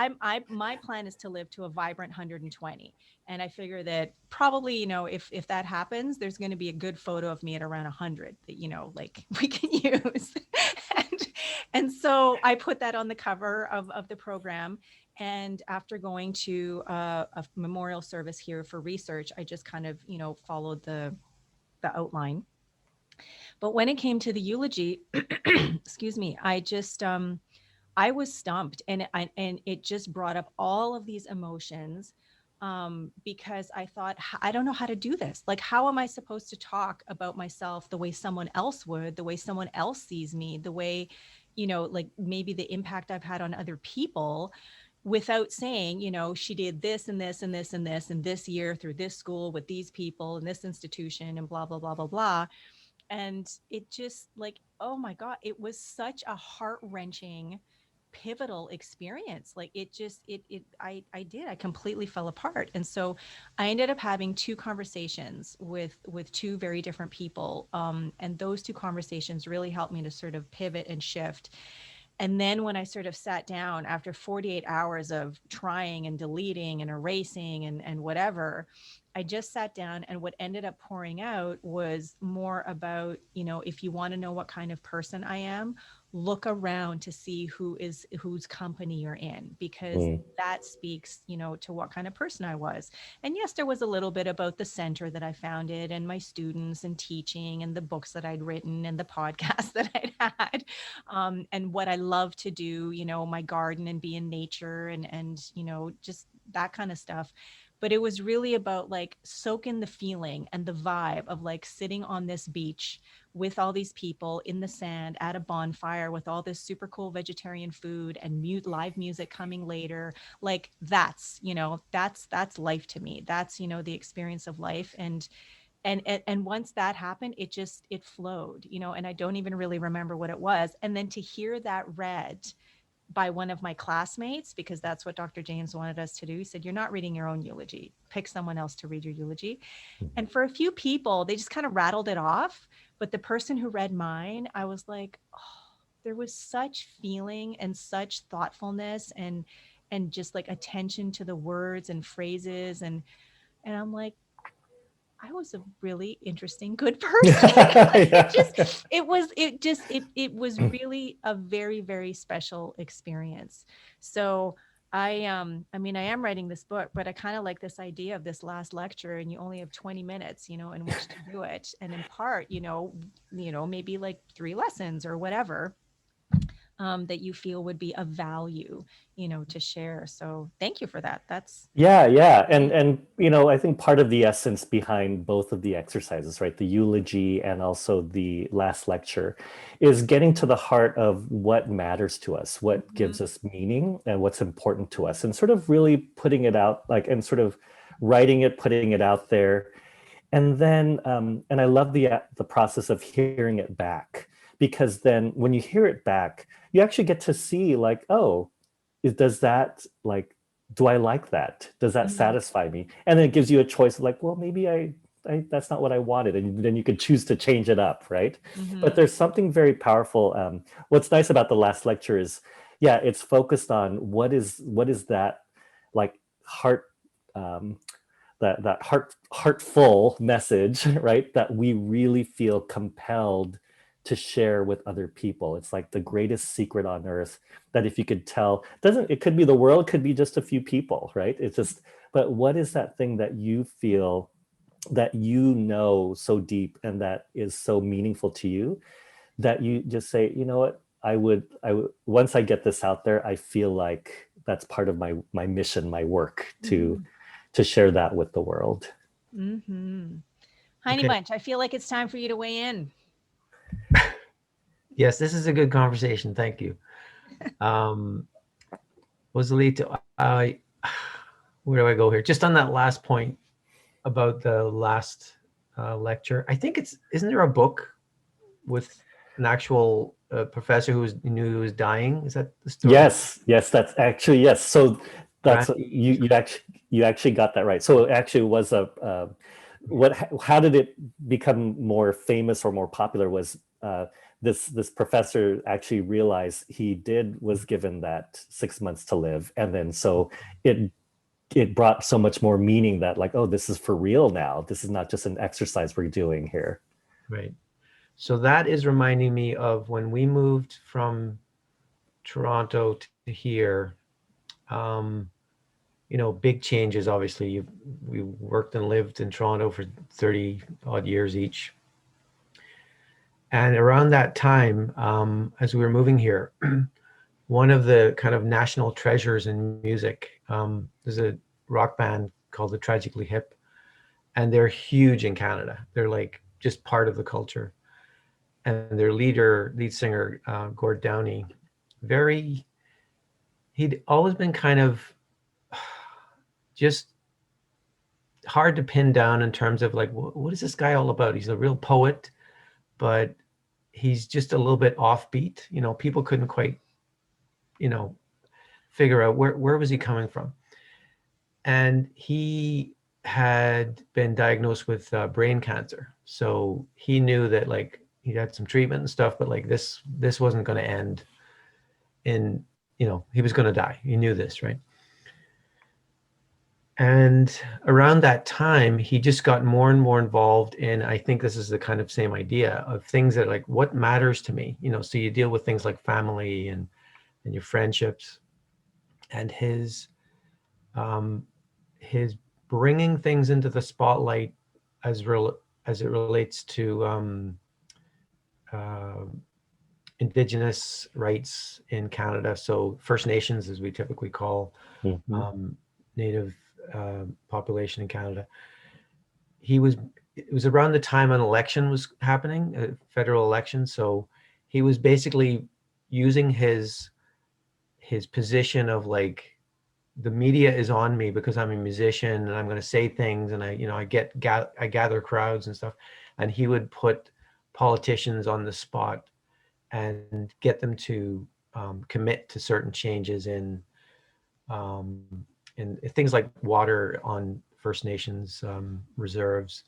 my plan is to live to a vibrant 120. And I figure that probably, if that happens, there's going to be a good photo of me at around 100 that, like we can use. and, and so I put that on the cover of the program. And after going to a memorial service here for research, I just kind of, followed the outline. But when it came to the eulogy, excuse me, I was stumped, and it just brought up all of these emotions, because I thought, I don't know how to do this. Like, how am I supposed to talk about myself the way someone else would, the way someone else sees me, the way, like maybe the impact I've had on other people, without saying, she did this and this and this and this and this year through this school with these people and this institution and blah, blah, blah, blah, blah. And it just like, oh my god, it was such a heart-wrenching, pivotal experience. Like it just I completely fell apart. And so I ended up having two conversations with two very different people, and those two conversations really helped me to sort of pivot and shift. And then when I sort of sat down after 48 hours of trying and deleting and erasing and whatever, I just sat down, and what ended up pouring out was more about, if you want to know what kind of person I am, look around to see whose company you're in, because Mm. that speaks, to what kind of person I was. And yes, there was a little bit about the center that I founded and my students and teaching and the books that I'd written and the podcasts that I'd had, and what I love to do, my garden and be in nature and just that kind of stuff. But it was really about like soak in the feeling and the vibe of like sitting on this beach with all these people in the sand at a bonfire with all this super cool vegetarian food and live music coming later. Like that's life to me. That's, the experience of life. And once that happened, it flowed, and I don't even really remember what it was. And then to hear that read by one of my classmates, because that's what Dr. James wanted us to do. He said, "You're not reading your own eulogy, pick someone else to read your eulogy." And for a few people, they just kind of rattled it off. But the person who read mine, I was like, oh, there was such feeling and such thoughtfulness and just like attention to the words and phrases. And I'm like, I was a really interesting, good person. Like Yeah. it was really a very, very special experience. So I mean, I am writing this book, but I kind of like this idea of this last lecture, and you only have 20 minutes, in which to do it, and impart, maybe like 3 lessons or whatever, that you feel would be of value, to share. So thank you for that. That's Yeah, yeah. great. And I think part of the essence behind both of the exercises, right? The eulogy and also the last lecture is getting to the heart of what matters to us, what Mhm. gives us meaning and what's important to us, and sort of really putting it out, like, and sort of writing it, putting it out there. And then and I love the process of hearing it back, because then when you hear it back, you actually get to see, like, oh, does that, like, do I like that? Does that Mhm. satisfy me? And then it gives you a choice of, like, well, maybe I that's not what I wanted, and then you could choose to change it up, right? But Mhm. there's something very powerful. What's nice about the last lecture is, yeah, it's focused on what is that, like, heart, um, that heartful message, right? That we really feel compelled to share with other people. It's like the greatest secret on earth, that if you could tell, doesn't it could be the world, could be just a few people, right? It's just, but what is that thing that you feel, that so deep, and that is so meaningful to you, that you just say, you know what, I would once I get this out there, I feel like that's part of my mission, my work, to Mhm. share that with the world. Mhm. Heiny Okay. Bunch, I feel like it's time for you to weigh in. Yes, this is a good conversation. Thank you. Um, Joselito, where do I go here? Just on that last point about the last lecture, I think isn't there a book with an actual professor knew he was dying? Is that the story? Yes, that's actually, yes. So that's, Randy. you actually got that right. So it actually was a, how did it become more famous or more popular, was this professor actually realized he was given that 6 months to live, and then so it brought so much more meaning, that, like, oh, this is for real now. This is not just an exercise we're doing here. Right. So that is reminding me of when we moved from Toronto to here. Um, big changes. Obviously, we worked and lived in Toronto for 30 odd years each. And around that time, as we were moving here, one of the kind of national treasures in music, there's a rock band called the Tragically Hip, and they're huge in Canada. They're like just part of the culture. And their lead singer, Gord Downey, very, he'd always been kind of just hard to pin down in terms of like, what is this guy all about? He's a real poet, but he's just a little bit offbeat. People couldn't quite, you know, figure out where was he coming from. And he had been diagnosed with brain cancer, so he knew that like he had some treatment and stuff, but like this wasn't going to end in, he was going to die. He knew this, right? And around that time, he just got more and more involved in, I think this is the kind of same idea of things that like, what matters to me, so you deal with things like family and your friendships, and um, his bringing things into the spotlight as it relates to uh, Indigenous rights in Canada. So First Nations, as we typically call Mhm. um, Native population in Canada. It was around the time an election was happening, a federal election. So he was basically using his position of like, the media is on me because I'm a musician and I'm going to say things, and I gather crowds and stuff, and he would put politicians on the spot and get them to commit to certain changes um, in things like water on First Nations reserves,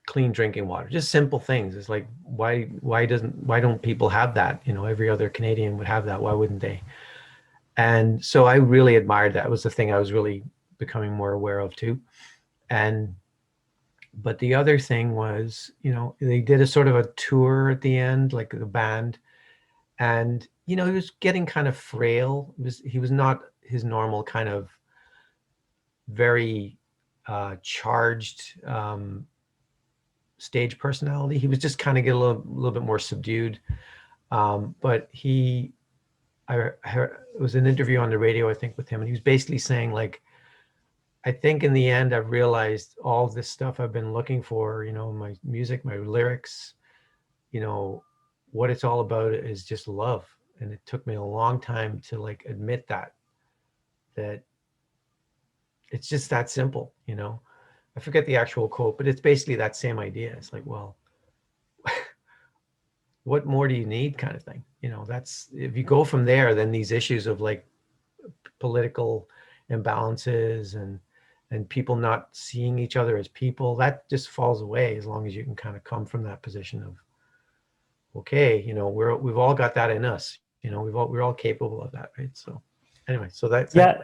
clean drinking water, just simple things. It's like, why don't people have that? Every other Canadian would have that. Why wouldn't they? And so I really admired that. It was the thing I was really becoming more aware of too. And but the other thing was, they did a sort of a tour at the end, like the band, And, he was getting kind of frail. He was not his normal kind of very charged stage personality. He was just kind of get a little bit more subdued. But it was an interview on the radio, I think, with him, and he was basically saying, like, I think in the end, I've realized all this stuff I've been looking for, my music, my lyrics, what it's all about is just love. And it took me a long time to like admit that it's just that simple. I forget the actual quote, but it's basically that same idea. It's like, well, what more do you need, kind of thing. That's, if you go from there, then these issues of like political imbalances and people not seeing each other as people, that just falls away as long as you can kind of come from that position of, okay, we've all got that in us. We're all capable of that, right? So anyway, so that's Yeah,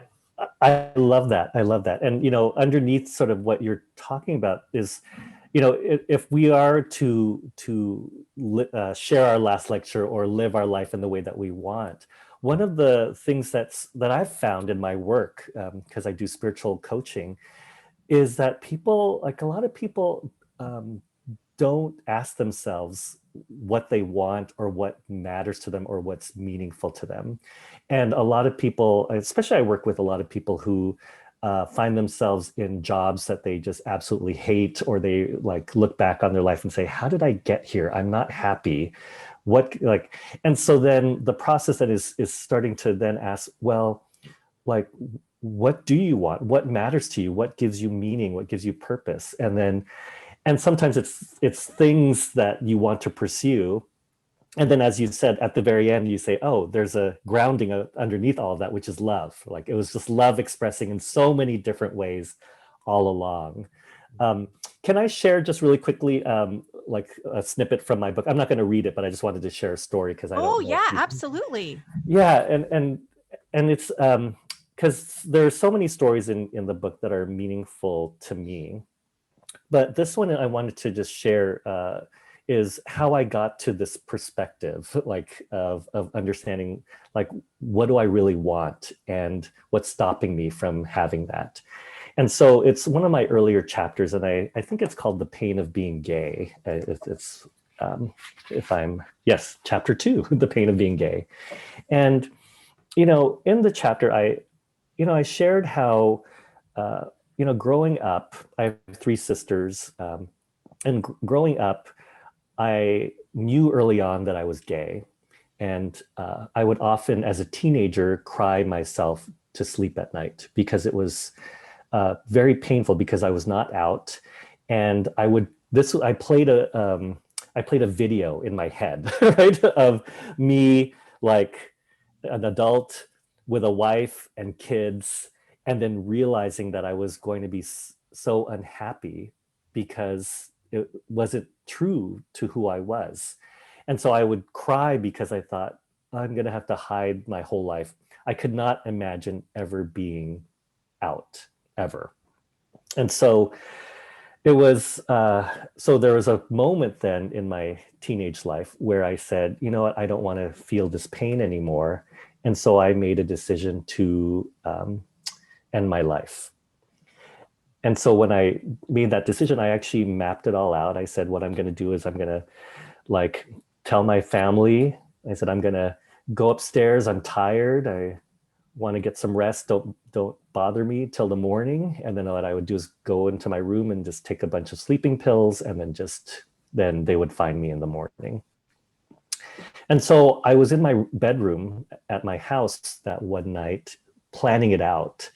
I love that. I love that. And, underneath sort of what you're talking about is, if we are to share our last lecture or live our life in the way that we want, one of the things that I've found in my work, because I do spiritual coaching, is that people, like a lot of people, don't ask themselves what they want or what matters to them or what's meaningful to them. And a lot of people, especially I work with a lot of people who find themselves in jobs that they just absolutely hate, or they like look back on their life and say, how did I get here? I'm not happy. And so then the process that is starting to then ask, well, like, what do you want? What matters to you? What gives you meaning? What gives you purpose? And sometimes it's things that you want to pursue. And then, as you said, at the very end, you say, oh, there's a grounding underneath all of that, which is love. Like, it was just love expressing in so many different ways all along. Can I share just really quickly, like a snippet from my book? I'm not going to read it, but I just wanted to share a story because I don't know. Oh yeah, absolutely. Yeah, and it's because there are so many stories in the book that are meaningful to me. But this one I wanted to just share is how I got to this perspective, like of understanding, like, what do I really want and what's stopping me from having that. And so it's one of my earlier chapters, and I think it's called The Pain of Being Gay. It's yes, chapter 2, The Pain of Being Gay. And, in the chapter, I shared how, growing up, I have 3 sisters, and growing up, I knew early on that I was gay. And I would often, as a teenager, cry myself to sleep at night because it was very painful because I was not out. And I played a video in my head, right, of me, like an adult with a wife and kids, and then realizing that I was going to be so unhappy because it wasn't true to who I was. And so I would cry because I thought, I'm going to have to hide my whole life. I could not imagine ever being out, ever. And so it was, so there was a moment then in my teenage life where I said, you know what, I don't want to feel this pain anymore. And so I made a decision to end my life. And so when I made that decision, I actually mapped it all out. I said, what I'm going to do is I'm going to like tell my family. I said, I'm going to go upstairs. I'm tired. I want to get some rest. Don't bother me till the morning. And then what I would do is go into my room and just take a bunch of sleeping pills, and then they would find me in the morning. And so I was in my bedroom at my house that one night planning it out.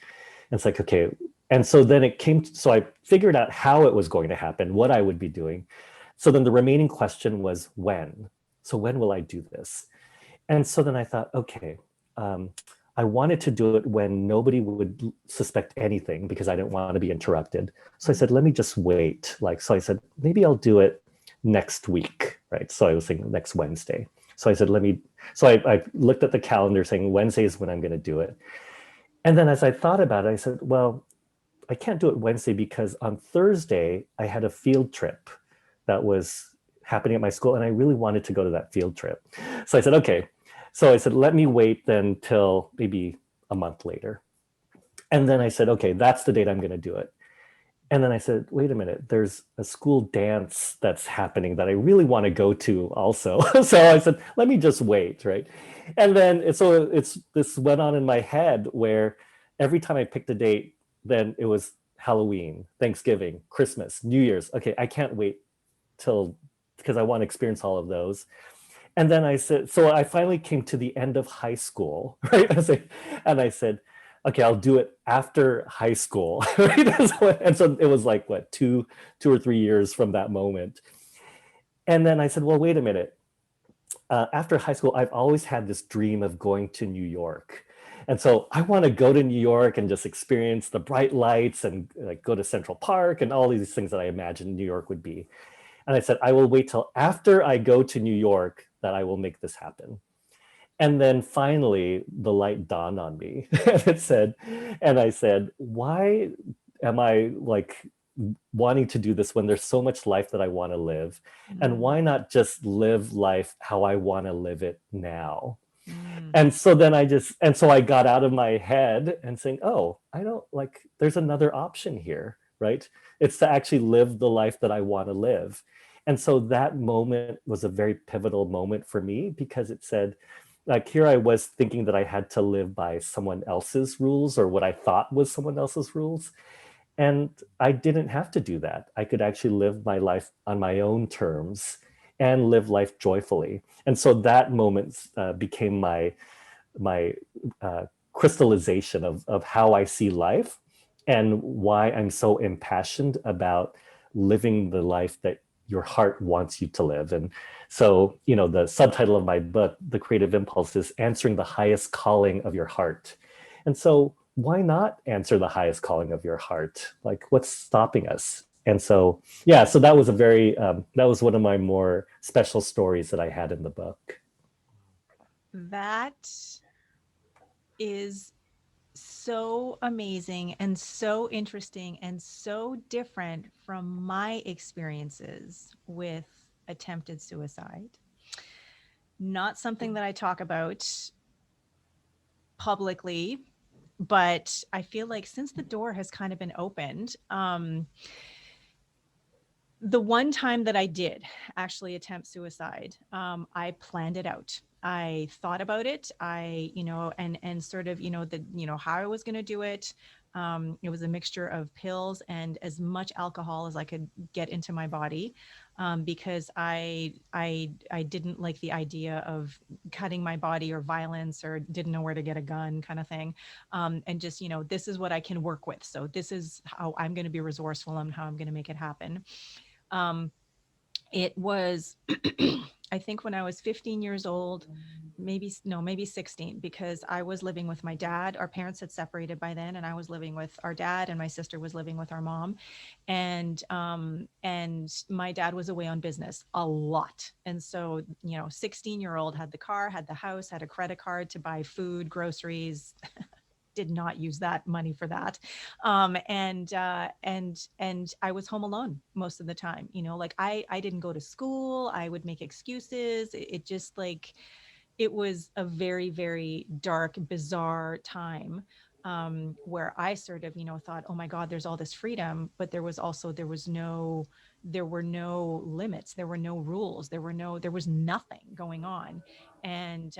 And it's like, okay. And so then so I figured out how it was going to happen, what I would be doing. So then the remaining question was when. So when will I do this? And so then I thought, okay, I wanted to do it when nobody would suspect anything because I didn't want to be interrupted. So I said, let me just wait. So I said, maybe I'll do it next week, right? So I was thinking next Wednesday. So I said, I looked at the calendar saying Wednesday is when I'm going to do it. And then as I thought about it, I said, well, I can't do it Wednesday because on Thursday I had a field trip that was happening at my school and I really wanted to go to that field trip. So I said, okay, So I said, let me wait then till maybe a month later. And then I said, okay, that's the date I'm going to do it. And then I said, wait a minute, there's a school dance that's happening that I really want to go to also. So I said, let me just wait, right? And then it's this went on in my head where every time I picked a date, then it was Halloween, Thanksgiving, Christmas, New Year's. Okay, I can't wait till because I want to experience all of those. And then I said, so I finally came to the end of high school, right? And I said, okay, I'll do it after high school, right? And so it was like what, 2 or 3 years from that moment. And then I said, well, wait a minute. After high school, I've always had this dream of going to New York. And so I want to go to New York and just experience the bright lights and like go to Central Park and all these things that I imagined New York would be. And I said, I will wait till after I go to New York that I will make this happen. And then finally, the light dawned on me. And I said, why am I like wanting to do this when there's so much life that I want to live? And Mm, why not just live life how I want to live it now? mm, And so then and so I got out of my head and saying, oh, I don't like, there's another option here, right? It's to actually live the life that I want to live. And so that moment was a very pivotal moment for me because it said, like, here I was thinking that I had to live by someone else's rules or what I thought was someone else's rules. And I didn't have to do that. I could actually live my life on my own terms and live life joyfully. And so that moment became my crystallization of how I see life and why I'm so impassioned about living the life that your heart wants you to live. And so, the subtitle of my book, The Creative Impulse, is Answering the Highest Calling of Your Heart. And so, why not answer the highest calling of your heart? Like, what's stopping us? And so, yeah, so that was one of my more special stories that I had in the book. that is so amazing and so interesting and so different from my experiences with attempted suicide. Not something that I talk about publicly, but I feel like since the door has kind of been opened, the one time that I did actually attempt suicide, I planned it out. I thought about it. And sort of, how I was going to do it. It was a mixture of pills and as much alcohol as I could get into my body, because I didn't like the idea of cutting my body or violence or didn't know where to get a gun kind of thing, and just this is what I can work with. So this is how I'm going to be resourceful and how I'm going to make it happen. Um, it was, I think when I was 15 years old, maybe, no, maybe 16, because I was living with my dad. Our parents had separated by then, and I was living with our dad, and my sister was living with our mom. And my dad was away on business a lot. And so, 16-year-old had the car, had the house, had a credit card to buy food, groceries, did not use that money for that. And I was home alone most of the time. Like I didn't go to school. I would make excuses. It just like it was a very, very dark, bizarre time, where I sort of, thought, oh my God, there's all this freedom, but there were no limits, there were no rules, there was nothing going on, and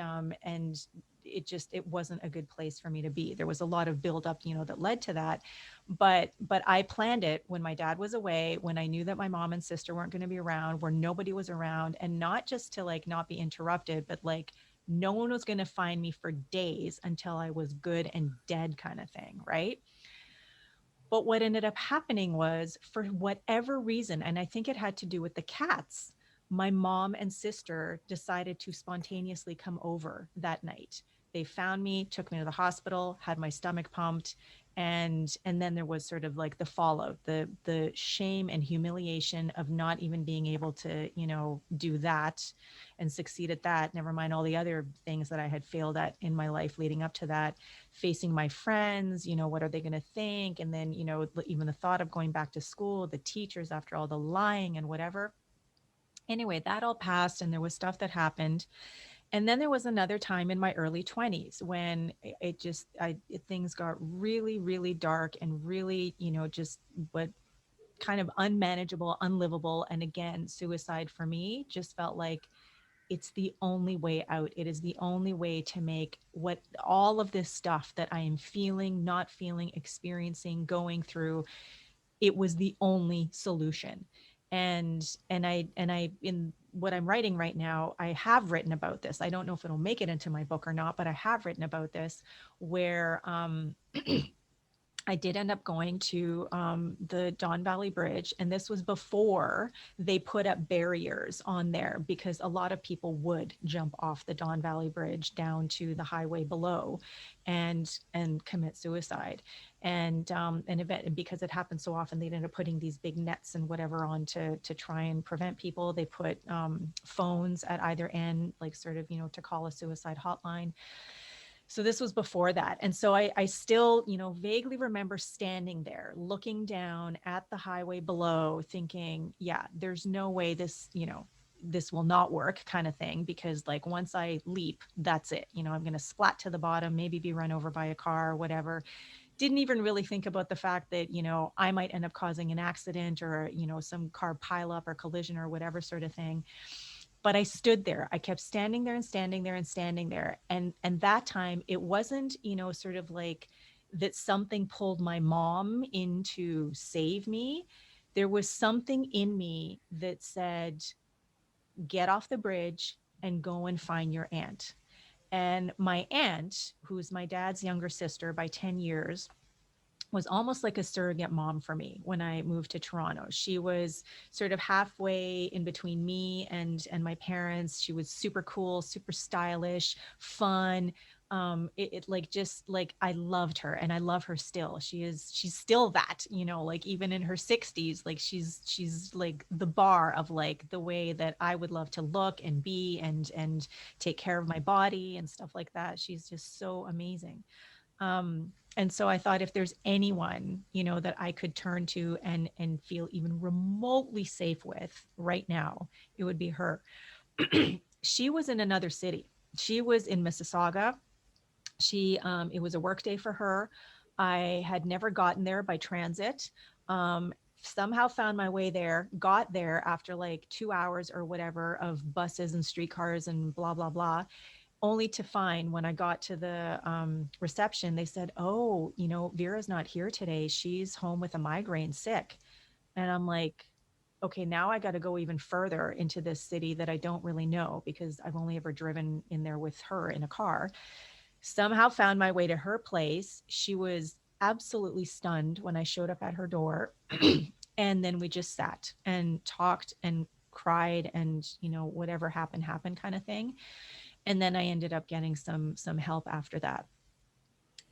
it wasn't a good place for me to be. There was a lot of buildup, that led to that, but I planned it when my dad was away, when I knew that my mom and sister weren't going to be around, where nobody was around, and not just to like not be interrupted, but like no one was going to find me for days until I was good and dead kind of thing, right? But what ended up happening was, for whatever reason, and I think it had to do with the cats, my mom and sister decided to spontaneously come over that night. They found me, took me to the hospital, had my stomach pumped, and then there was sort of like the fallout, the shame and humiliation of not even being able to, do that and succeed at that. Never mind all the other things that I had failed at in my life leading up to that, facing my friends, what are they going to think? And then, even the thought of going back to school, the teachers, after all the lying and whatever. Anyway, that all passed, and there was stuff that happened. And then there was another time in my early 20s when it just things got really, really dark and really, just but kind of unmanageable, unlivable. And again, suicide for me just felt like it's the only way out. It is the only way to make what all of this stuff that I am feeling, not feeling, experiencing, going through, it was the only solution. And I in what I'm writing right now, I have written about this. I don't know if it'll make it into my book or not, but I have written about this where I did end up going to the Don Valley Bridge, and this was before they put up barriers on there because a lot of people would jump off the Don Valley Bridge down to the highway below, and commit suicide, and event because it happened so often they ended up putting these big nets and whatever on to try and prevent people. They put phones at either end, like sort of to call a suicide hotline. So this was before that. And so I still, vaguely remember standing there looking down at the highway below thinking, yeah, there's no way this will not work kind of thing, because like once I leap, that's it. I'm going to splat to the bottom, maybe be run over by a car or whatever. Didn't even really think about the fact that, I might end up causing an accident or, some car pileup or collision or whatever sort of thing. But I stood there. I kept standing there and standing there and standing there. And that time it wasn't, sort of like that something pulled my mom in to save me. There was something in me that said, get off the bridge and go and find your aunt. And my aunt, who's my dad's younger sister by 10 years, was almost like a surrogate mom for me when I moved to Toronto. She was sort of halfway in between me and my parents. She was super cool, super stylish, fun. It like just like I loved her and I love her still. She's still that, like even in her 60s, like she's like the bar of like the way that I would love to look and be and take care of my body and stuff like that. She's just so amazing. And so I thought if there's anyone, that I could turn to and feel even remotely safe with right now, it would be her. She was in another city. She was in Mississauga. It was a work day for her. I had never gotten there by transit. Somehow found my way there, got there after like 2 hours or whatever of buses and streetcars and blah, blah, blah, only to find when I got to the reception, they said, "Oh, Vera's not here today. She's home with a migraine, sick." And I'm like, okay, now I got to go even further into this city that I don't really know because I've only ever driven in there with her in a car. Somehow found my way to her place. She was absolutely stunned when I showed up at her door. And then we just sat and talked and cried and, whatever happened kind of thing. And then I ended up getting some help after that.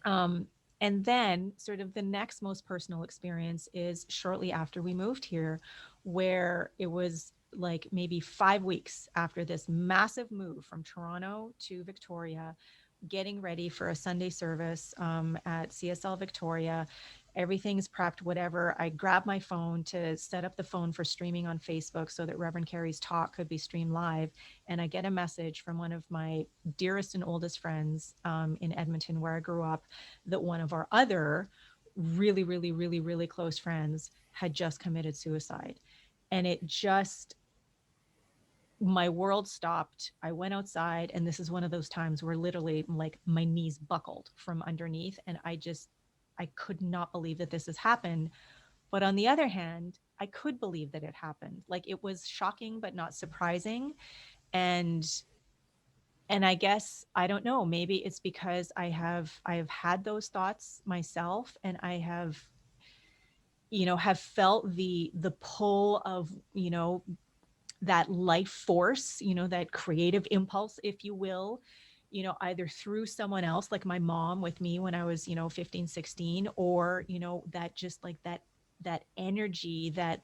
Um, and then sort of the next most personal experience is shortly after we moved here, where it was like maybe 5 weeks after this massive move from Toronto to Victoria, getting ready for a Sunday service at CSL Victoria. Everything's prepped, whatever. I grabbed my phone to set up the phone for streaming on Facebook so that Reverend Carey's talk could be streamed live. And I get a message from one of my dearest and oldest friends in Edmonton, where I grew up, that one of our other really, really, really, really close friends had just committed suicide. And it just, my world stopped. I went outside, and this is one of those times where literally like my knees buckled from underneath. And I could not believe that this has happened. But on the other hand, I could believe that it happened. Like it was shocking, but not surprising. And I guess I don't know, maybe it's because I have had those thoughts myself, and I have felt the pull of, that life force, that creative impulse, if you will, either through someone else, like my mom with me when I was, 15, 16, or, that just like that energy, that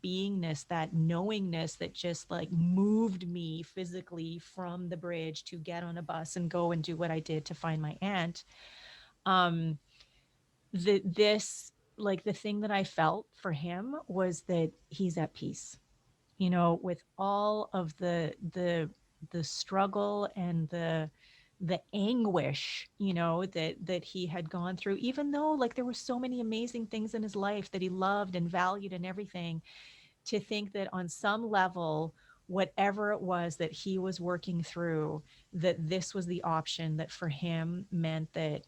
beingness, that knowingness that just like moved me physically from the bridge to get on a bus and go and do what I did to find my aunt. Um, this like the thing that I felt for him was that he's at peace, with all of the the struggle and the anguish, that he had gone through, even though like there were so many amazing things in his life that he loved and valued and everything, to think that on some level, whatever it was that he was working through, that this was the option that for him meant that,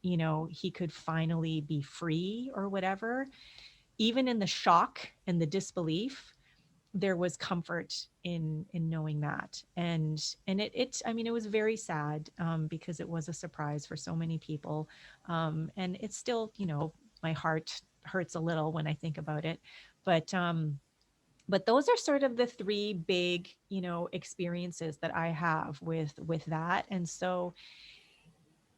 he could finally be free or whatever. Even in the shock and the disbelief, there was comfort in knowing that. And I mean, it was very sad, because it was a surprise for so many people. And it's still, my heart hurts a little when I think about it. But those are sort of the three big, experiences that I have with that. And so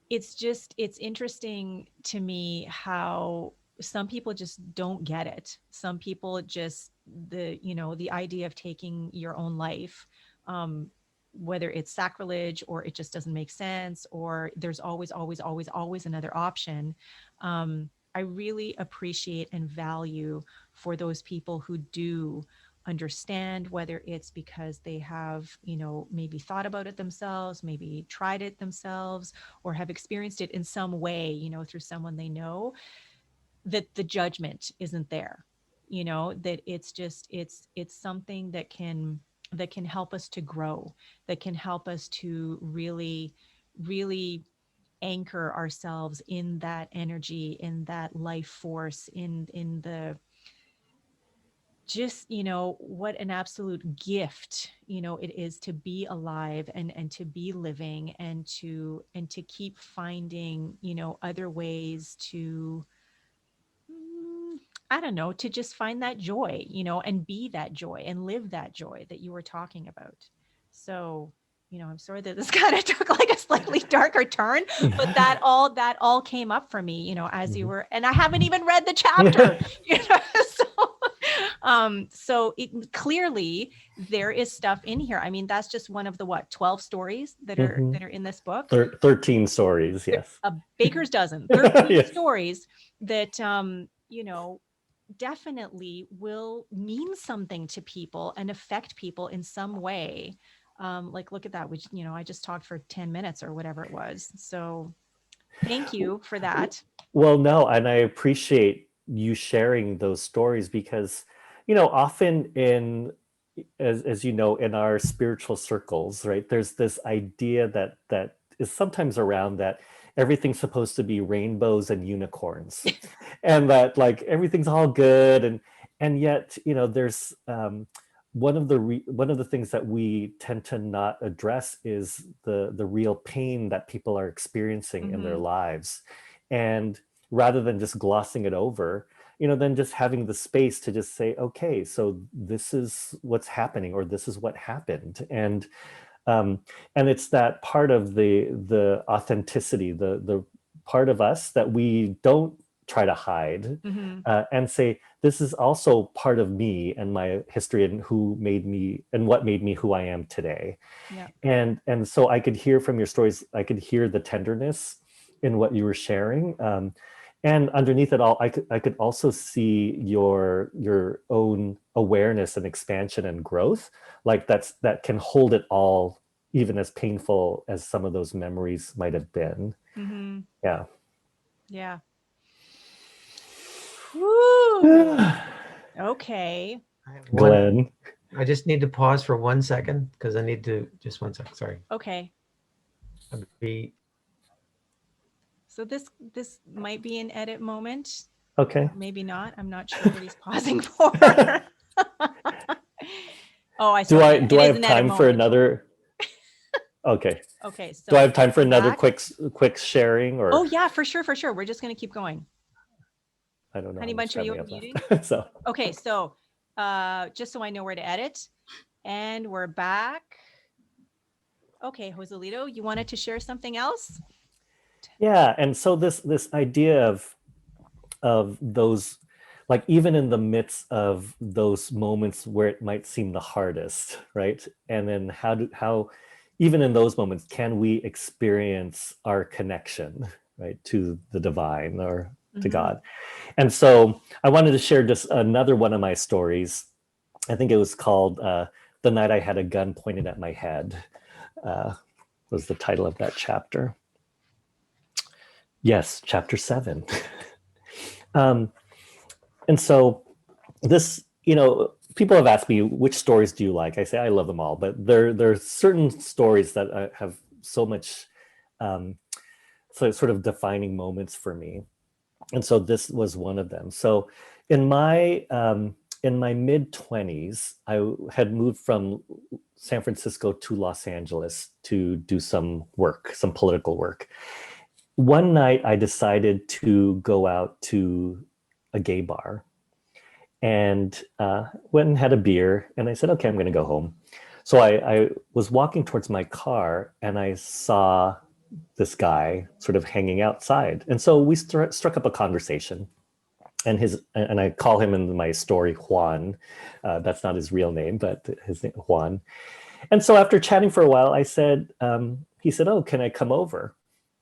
it's interesting to me how some people just don't get it. Some people just, the idea of taking your own life, um whether it's sacrilege or it just doesn't make sense, or there's always another option. I really appreciate and value for those people who do understand, whether it's because they have, maybe thought about it themselves, maybe tried it themselves, or have experienced it in some way, through someone they know, that the judgment isn't there, that it's just, it's something that can help us to grow, that can help us to really anchor ourselves in that energy, in that life force, in the, just, what an absolute gift, it is to be alive and to be living, and to keep finding, other ways to, mm, I don't know, to just find that joy, and be that joy and live that joy that you were talking about. So, I'm sorry that this kind of took like a slightly darker turn, but that all came up for me, as you Mhm. were, and I haven't even read the chapter, so so it clearly there is stuff in here. I mean, that's just one of the, what, 12 stories that are Mhm. that are in this book. 13 stories, yes. A baker's dozen, 13 Yes. stories that, definitely will mean something to people and affect people in some way. Like, look at that, which, I just talked for 10 minutes or whatever it was. So thank you for that. Well, no, and I appreciate you sharing those stories because, often as you know, in our spiritual circles, right, there's this idea that is sometimes around that everything's supposed to be rainbows and unicorns, and that like everything's all good, and yet, there's one of the things that we tend to not address is the real pain that people are experiencing in their Hmm. lives. And rather than just glossing it over, then just having the space to just say, okay, so this is what's happening, or this is what happened. Um, and it's that part of the authenticity, the part of us that we don't try to hide, Hmm. and say, this is also part of me and my history and who made me and what made me who I am today. Yeah. And so I could hear from your stories, I could hear the tenderness in what you were sharing, and underneath it all, I could also see your own awareness and expansion and growth, like that can hold it all, even as painful as some of those memories might have been. Hmm. Yeah. Yeah. Woo. Okay. I have Glenn. I just need to pause for 1 second because I need to, just 1 second. Sorry. Okay. I'll be So this might be an edit moment, Okay. or maybe not. I'm not sure what he's pausing for. Oh, I do saw I it. do It I is have an edit time for moment. another? Okay. Okay, Do I so have time for we're another back. quick sharing, Oh or yeah, for sure, for sure. We're just gonna keep going. I don't know Honey how much Bunch, are time you we have muting? left? So Okay, so just so I know where to edit. And we're back. Okay, Joselito, you wanted to share something else? yeah, and so this idea of those, like even in the midst of those moments where it might seem the hardest, right? And then how even in those moments can we experience our connection, right, to the divine or to Mm-hmm. God. And so I wanted to share just another one of my stories. I think it was called The Night I Had a Gun Pointed at My Head. was the title of that chapter? Yes, chapter 7. And so this, people have asked me, which stories do you like? I say I love them all, but there are certain stories that have so much, sort of defining moments for me. And so this was one of them. So in my mid-20s, I had moved from San Francisco to Los Angeles to do some work, some political work. One night I decided to go out to a gay bar and went and had a beer. And I said, okay, I'm going to go home. So I was walking towards my car and I saw this guy sort of hanging outside. And so we struck up a conversation. And I call him in my story Juan. That's not his real name, but his name Juan. And so after chatting for a while, I said, he said, oh, can I come over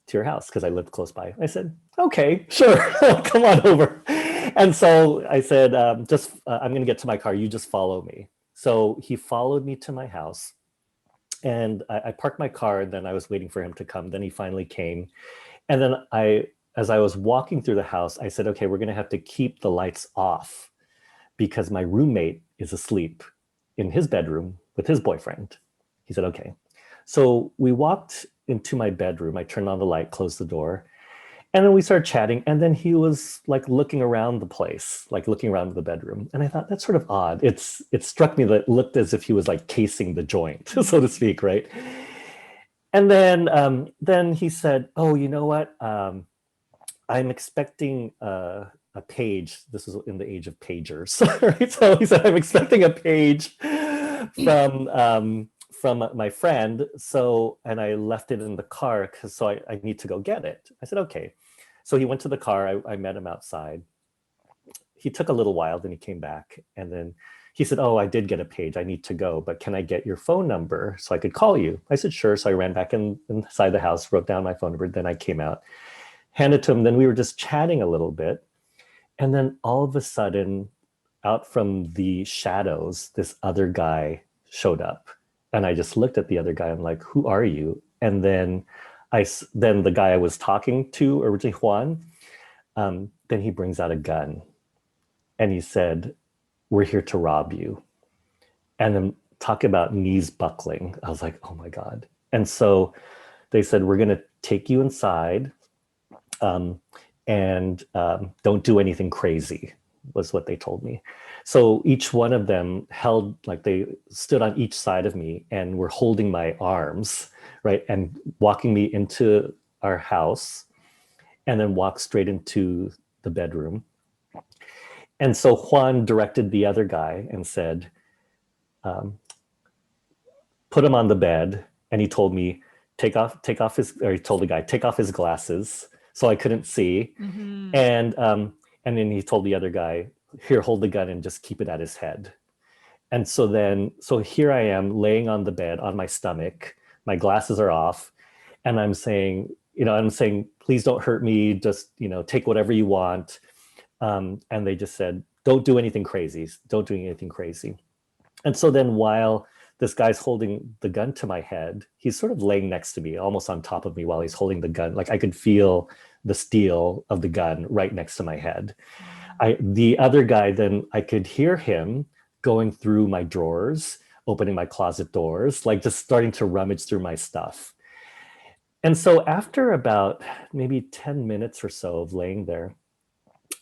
to your house? Because I lived close by. I said, okay, sure, come on over. And so I said, I'm going to get to my car. You just follow me. So he followed me to my house. And I parked my car, and then I was waiting for him to come. Then he finally came. And then as I was walking through the house, I said, okay, we're going to have to keep the lights off because my roommate is asleep in his bedroom with his boyfriend. He said, okay. So we walked into my bedroom. I turned on the light, closed the door, and then we started chatting. And then he was like looking around the place, like looking around the bedroom. And I thought, that's sort of odd. It struck me that it looked as if he was like casing the joint, so to speak, right? And then he said, oh, you know what? I'm expecting a page. This is in the age of pagers, right? So he said, I'm expecting a page from my friend. So, and I left it in the car so I need to go get it. I said, okay. So he went to the car. I met him outside. He took a little while, then he came back. And then he said, oh, I did get a page. I need to go, but can I get your phone number so I could call you? I said, sure. So I ran back inside the house, wrote down my phone number. Then I came out, handed to him. Then we were just chatting a little bit. And then all of a sudden, out from the shadows, this other guy showed up. And I just looked at the other guy. I'm like, who are you? And then the guy I was talking to, originally Juan, then he brings out a gun. And he said, we're here to rob you. And then talk about knees buckling. I was like, oh my God. And so they said, we're going to take you inside and don't do anything crazy, was what they told me. So each one of them held, like they stood on each side of me and were holding my arms, right? And walking me into our house and then walked straight into the bedroom. And so Juan directed the other guy and said, put him on the bed. And he told me, he told the guy, take off his glasses so I couldn't see. Mm-hmm. And then he told the other guy, here, hold the gun and just keep it at his head. And so here I am laying on the bed on my stomach, my glasses are off. And I'm saying, please don't hurt me. Just, take whatever you want. And they just said, don't do anything crazy. Don't do anything crazy. And so then while this guy's holding the gun to my head, he's sort of laying next to me, almost on top of me while he's holding the gun. Like I could feel the steel of the gun right next to my head. The other guy, then I could hear him going through my drawers, opening my closet doors, like just starting to rummage through my stuff. And so after about maybe 10 minutes or so of laying there,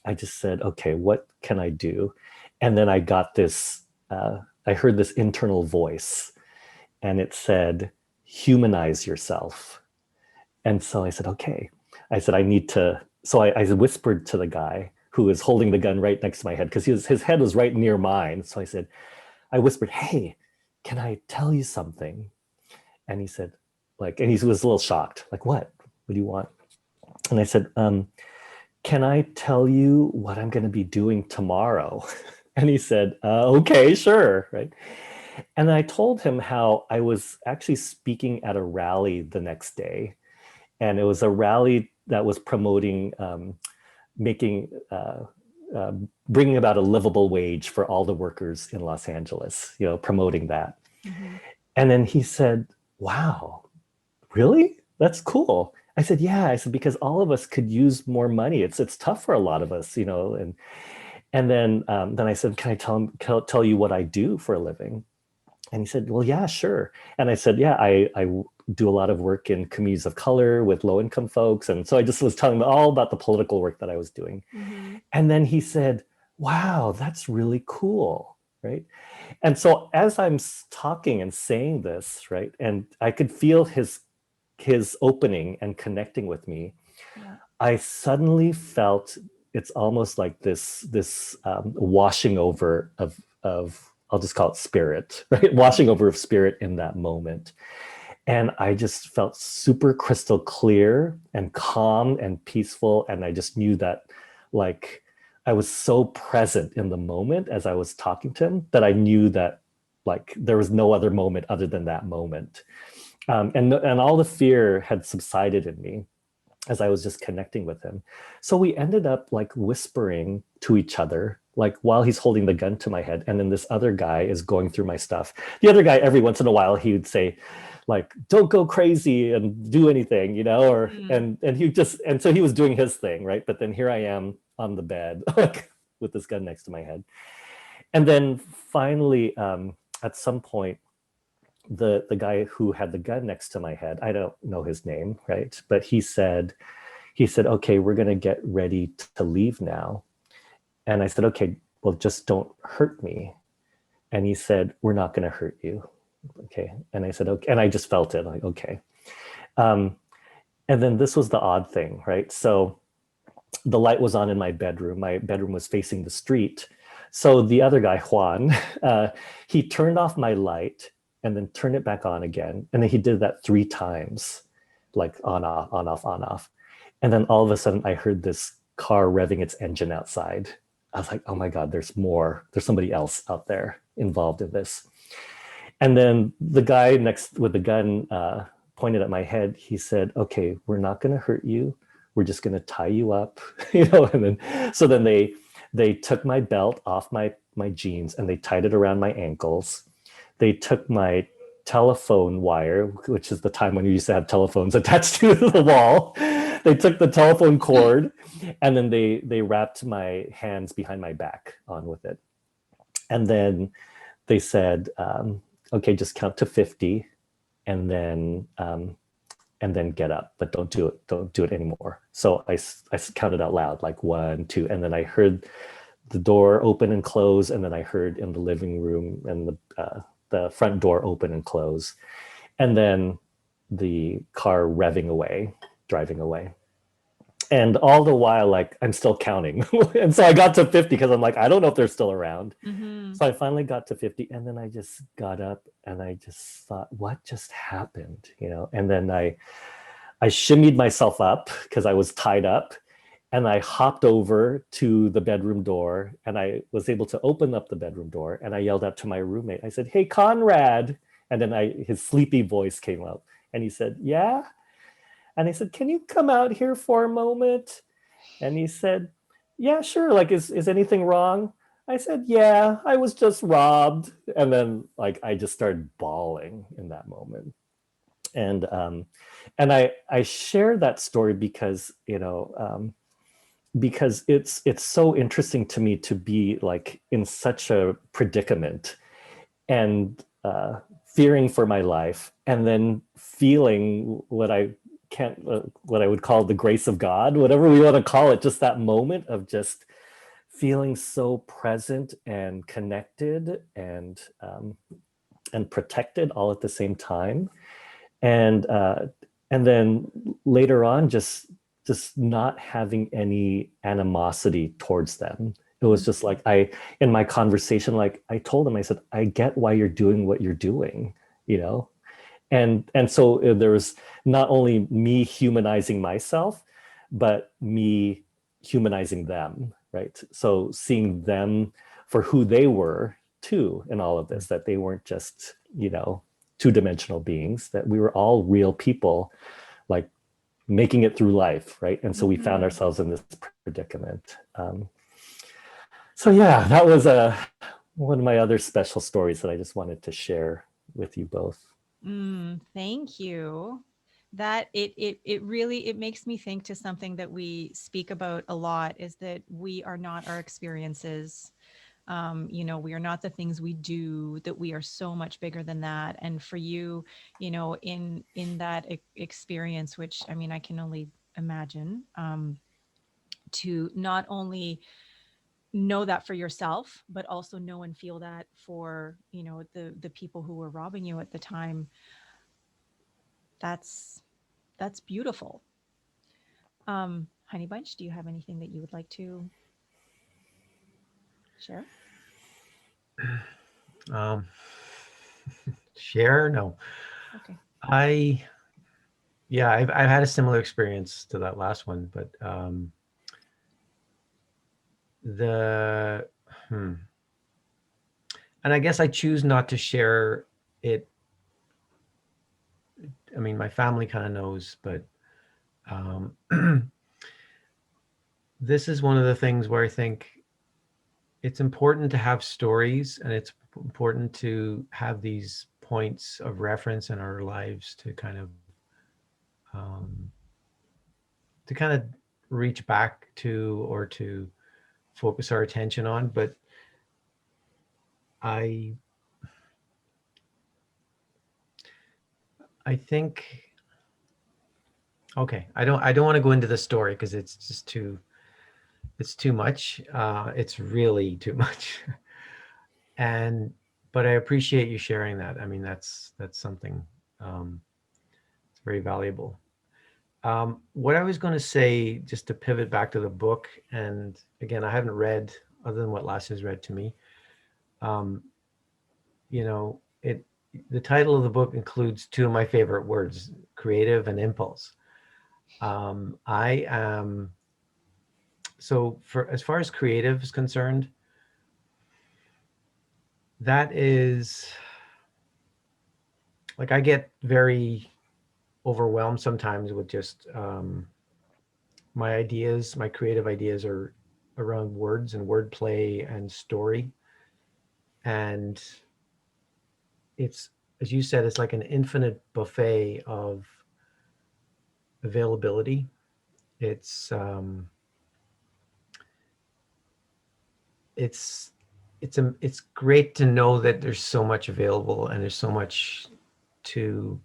I just said, okay, what can I do? And then I got this, I heard this internal voice and it said, humanize yourself. And so I said, okay. I said, I need to, so I whispered to the guy who was holding the gun right next to my head because his head was right near mine. So I whispered, hey, can I tell you something? And he said, and he was a little shocked, like, what? What do you want? And I said, can I tell you what I'm going to be doing tomorrow? And he said, okay, sure, right? And I told him how I was actually speaking at a rally the next day. And it was a rally that was promoting bringing about a livable wage for all the workers in Los Angeles, promoting that. Mm-hmm. And then he said, wow, really? That's cool. I said, yeah. I said, because all of us could use more money. It's tough for a lot of us, and then I said, can I tell you what I do for a living? And he said, well, yeah, sure. And I said, yeah, I do a lot of work in communities of color with low income folks. And so I just was telling him all about the political work that I was doing. Mm-hmm. And then he said, wow, that's really cool. Right. And so as I'm talking and saying this, right, and I could feel his opening and connecting with me, Yeah. I suddenly felt it's almost like this washing over of I'll just call it spirit, right? Washing over of spirit in that moment. And I just felt super crystal clear and calm and peaceful. And I just knew that, like, I was so present in the moment as I was talking to him that I knew that, like, there was no other moment other than that moment. And all the fear had subsided in me as I was just connecting with him. So we ended up like whispering to each other, like while he's holding the gun to my head. And then this other guy is going through my stuff. The other guy, every once in a while, he would say, like, don't go crazy and do anything, or Mm. and so he was doing his thing, right? But then here I am on the bed, like with this gun next to my head. And then finally, at some point, the guy who had the gun next to my head, I don't know his name, right? But he said, okay, we're going to get ready to leave now. And I said, okay, well, just don't hurt me. And he said, we're not going to hurt you. Okay. And I said, okay. And I just felt it, like, okay. And then this was the odd thing, right? So the light was on in my bedroom. My bedroom was facing the street. So the other guy, Juan, he turned off my light and then turned it back on again. And then he did that 3 times, like on, off, on, off, on, off. And then all of a sudden I heard this car revving its engine outside. I was like, oh my God, there's more. There's somebody else out there involved in this. And then the guy next with the gun pointed at my head. He said, okay, we're not going to hurt you. We're just going to tie you up, And then, so then they took my belt off my jeans and they tied it around my ankles. They took my telephone wire, which is the time when you used to have telephones attached to the wall. They took the telephone cord and then they wrapped my hands behind my back on with it. And then they said, okay, just count to 50 and then get up, but don't do it anymore. So I counted out loud, like 1, 2, and then I heard the door open and close, and then I heard in the living room and the front door open and close, and then the car revving away, driving away. And all the while, like, I'm still counting. And so I got to 50 because I'm like, I don't know if they're still around. Mm-hmm. So I finally got to 50 and then I just got up and I just thought, what just happened? And then I shimmied myself up because I was tied up and I hopped over to the bedroom door and I was able to open up the bedroom door and I yelled out to my roommate. I said, hey, Conrad. And then his sleepy voice came up and he said, yeah. And I said, can you come out here for a moment? And he said, yeah, sure. Like, is anything wrong? I said, yeah, I was just robbed. And then, like, I just started bawling in that moment. And I share that story because, because it's so interesting to me to be like in such a predicament and fearing for my life and then feeling what I would call the grace of God, whatever we want to call it, just that moment of just feeling so present and connected and protected all at the same time. And then later on, just not having any animosity towards them. It was just like in my conversation, like I told him, I said, I get why you're doing what you're doing, And so there was not only me humanizing myself, but me humanizing them, right? So seeing them for who they were too in all of this, that they weren't just, two-dimensional beings, that we were all real people, like making it through life, right? And so we found ourselves in this predicament. So yeah, that was one of my other special stories that I just wanted to share with you both. Thank you. That it really it makes me think to something that we speak about a lot is that we are not our experiences. We are not the things we do, that we are so much bigger than that. And for you, in that experience, which I mean, I can only imagine, to not only know that for yourself, but also know and feel that for, the people who were robbing you at the time. That's that's beautiful. Honey Bunch, do you have anything that you would like to share? Um, share? No. Okay. I Yeah, I've had a similar experience to that last one, but the hmm. And I guess I choose not to share it. I mean, my family kind of knows, but um, this is one of the things where I think it's important to have stories, and it's important to have these points of reference in our lives um, to kind of reach back to, or to focus our attention on. But I I think, okay, I don't want to go into the story because it's too much. It's really too much. And but I appreciate you sharing that. I mean, that's something, it's very valuable. What I was going to say, just to pivot back to the book, and again, I haven't read other than what Lass has read to me. Um, it the title of the book includes two of my favorite words: creative and impulse. I am So, for as far as creative is concerned, that is like, I get very overwhelmed sometimes with just my ideas. My creative ideas are around words and wordplay and story, and it's, as you said, it's like an infinite buffet of availability. It's it's it's great to know that there's so much available and there's so much to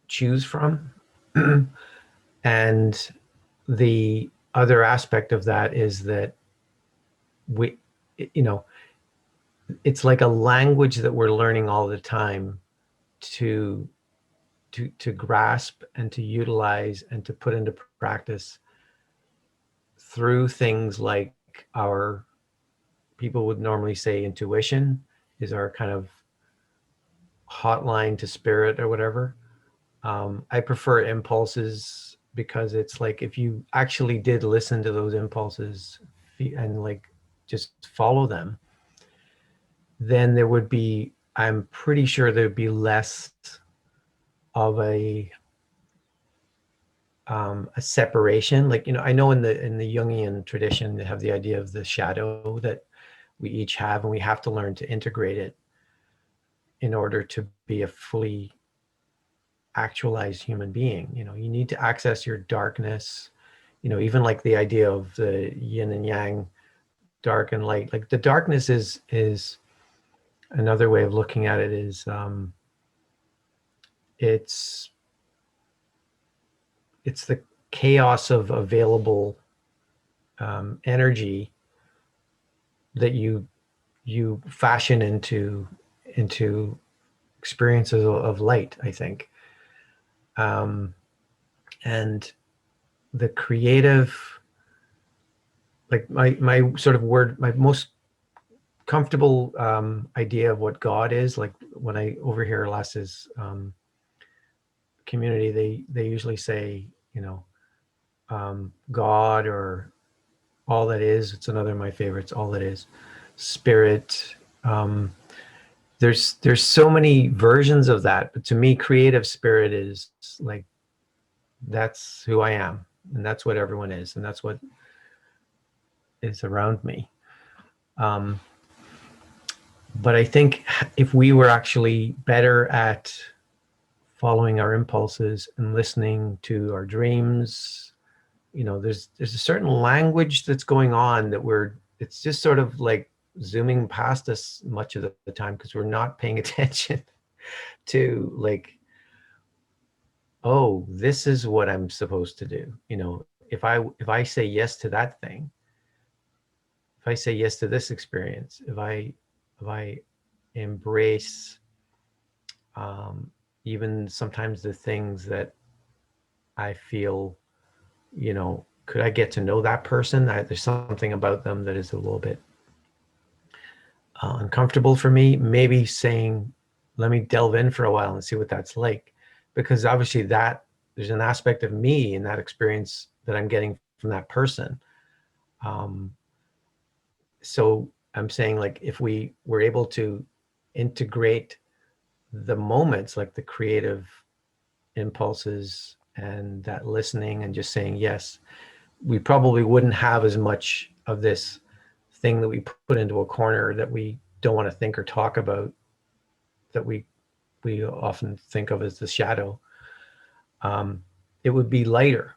choose from. And the other aspect of that is that we, you know, it's like a language that we're learning all the time to to grasp and to utilize and to put into practice through things like our, people would normally say, intuition is our kind of hotline to spirit or whatever. I prefer impulses because it's like, if you actually did listen to those impulses and like just follow them, then there would be, I'm pretty sure there'd be less of a separation. Like, I know in the Jungian tradition, they have the idea of the shadow that we each have, and we have to learn to integrate it in order to be a fully actualized human being. You need to access your darkness. Even like the idea of the yin and yang, dark and light. Like, the darkness is another way of looking at it is, it's it's the chaos of available energy that you fashion into experiences of light, I think. And the creative, like, my sort of word, my most comfortable idea of what God is, like when I overhear Lass's community, they usually say, God, or all that is. It's another of my favorites. All that is, spirit. There's so many versions of that, but to me, creative spirit is like, that's who I am, and that's what everyone is, and that's what is around me. Um, but I think if we were actually better at following our impulses and listening to our dreams. There's a certain language that's going on that it's just sort of like zooming past us much of the time because we're not paying attention to like, oh, this is what I'm supposed to do. If I say yes to that thing, if I say yes to this experience, if I embrace even sometimes the things that I feel, could I get to know that person? There's something about them that is a little bit uncomfortable for me. Maybe saying, let me delve in for a while and see what that's like. Because obviously there's an aspect of me in that experience that I'm getting from that person. So I'm saying, like, if we were able to integrate the moments, like the creative impulses and that listening and just saying yes, we probably wouldn't have as much of this thing that we put into a corner that we don't want to think or talk about, that we often think of as the shadow. It would be lighter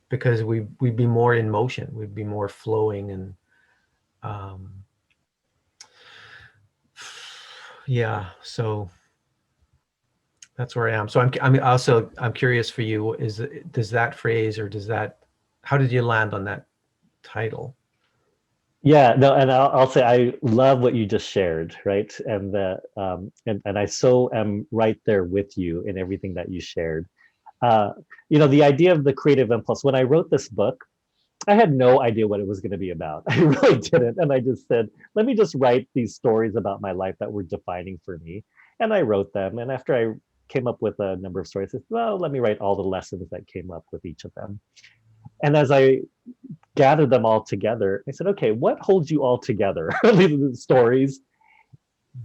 because we'd be more in motion, we'd be more flowing, and um, yeah. So that's where I am. So I'm curious for you. Does that phrase, or how did you land on that title? Yeah, no, and I'll say I love what you just shared, right? And and I so am right there with you in everything that you shared. Uh, the idea of the creative impulse. When I wrote this book, I had no idea what it was going to be about. I really didn't, and I just said, let me just write these stories about my life that were defining for me, and I wrote them. And after I came up with a number of stories, I said, well, let me write all the lessons that came up with each of them. And as I gathered them all together, I said, okay, what holds you all together? These stories.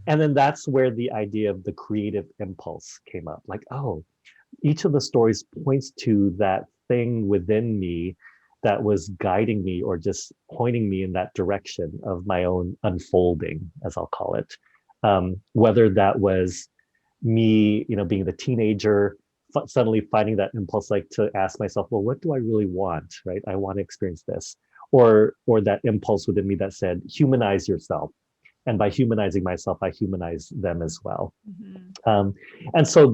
And then that's where the idea of the creative impulse came up. Like, oh, each of the stories points to that thing within me that was guiding me or just pointing me in that direction of my own unfolding, as I'll call it. Whether that was me, being the teenager, suddenly finding that impulse, like to ask myself, well, what do I really want, right? I want to experience this. Or that impulse within me that said, humanize yourself. And by humanizing myself, I humanize them as well. Mm-hmm. And so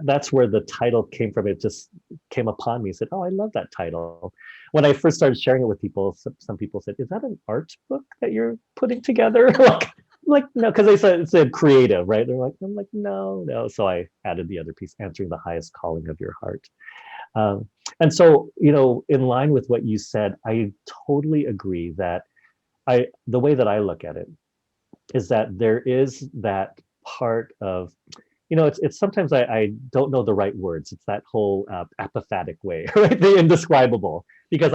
that's where the title came from. It just came upon me. Said, "Oh, I love that title." When I first started sharing it with people, some people said, "Is that an art book that you're putting together?" like no, because they said it said creative, right? I'm like, no, no. So I added the other piece, answering the highest calling of your heart. Um, and so, in line with what you said, I totally agree that the way that I look at it is that there is that part of, it's sometimes I don't know the right words. It's that whole apophatic way, right? The indescribable, because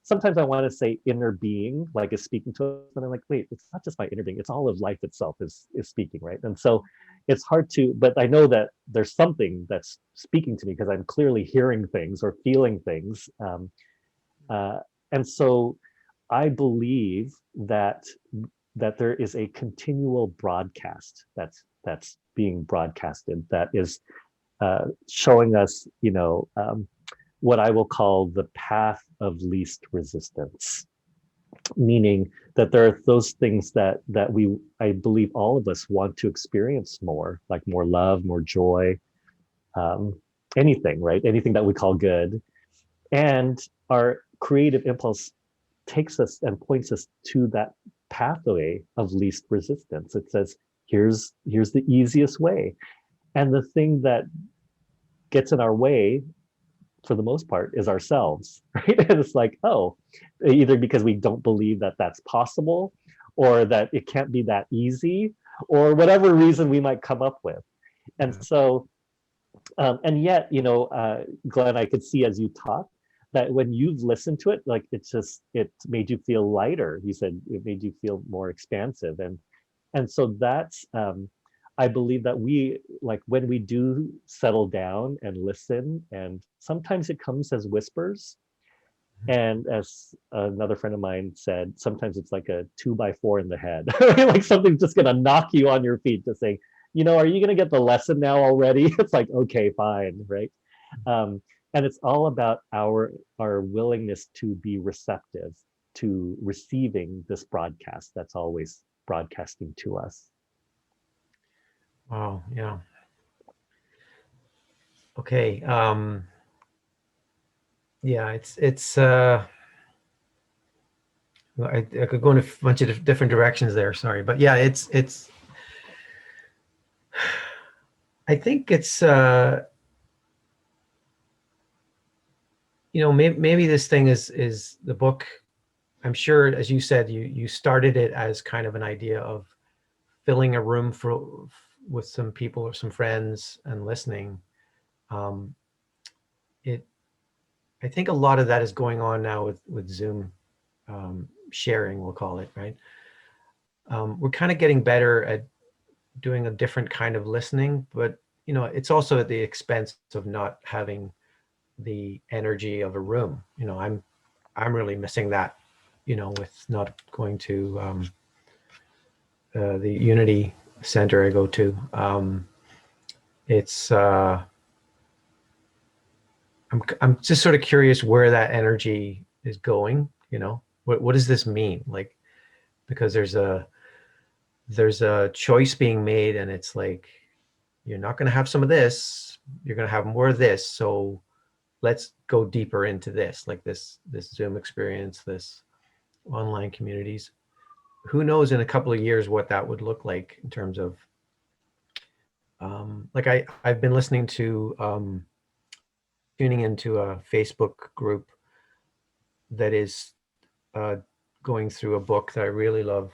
sometimes I want to say inner being, like is speaking to us, and I'm like, wait, it's not just my inner being, it's all of life itself is speaking, right? And so it's hard but I know that there's something that's speaking to me because I'm clearly hearing things or feeling things. Uh, and so I believe that there is a continual broadcast that's being broadcasted that is showing us, what I will call the path of least resistance, meaning that there are those things that I believe all of us want to experience more, like more love, more joy, um, anything, right? Anything that we call good, and our creative impulse takes us and points us to that pathway of least resistance. It says, here's the easiest way. And the thing that gets in our way for the most part is ourselves, right? And it's like, oh, either because we don't believe that that's possible, or that it can't be that easy, or whatever reason we might come up with. And so, and yet, Glenn, I could see as you talk that when you've listened to it, like it made you feel lighter. You said it made you feel more expansive. And so that's, I believe that like when we do settle down and listen, and sometimes it comes as whispers. And as another friend of mine said, sometimes it's like a 2x4 in the head, like something's just going to knock you on your feet, just saying, are you going to get the lesson now already? It's like, okay, fine, right? And it's all about our willingness to be receptive to receiving this broadcast that's always broadcasting to us. Wow. Yeah. Okay. Yeah, I could go in a bunch of different directions there. Sorry, but yeah, it's. I think it's maybe this thing is the book. I'm sure, as you said, you started it as kind of an idea of filling a room with some people or some friends and listening. Um, it I think a lot of that is going on now with Zoom sharing, we'll call it, right? We're kind of getting better at doing a different kind of listening, but it's also at the expense of not having the energy of a room. I'm really missing that, with not going to the Unity Center I go to. It's I'm just sort of curious where that energy is going. What does this mean? Like, because there's a choice being made, and it's like you're not going to have some of this. You're going to have more of this. So let's go deeper into this, like this Zoom experience, this online communities. Who knows in a couple of years what that would look like in terms of like I've been listening to tuning into a Facebook group that is uh, going through a book that I really love,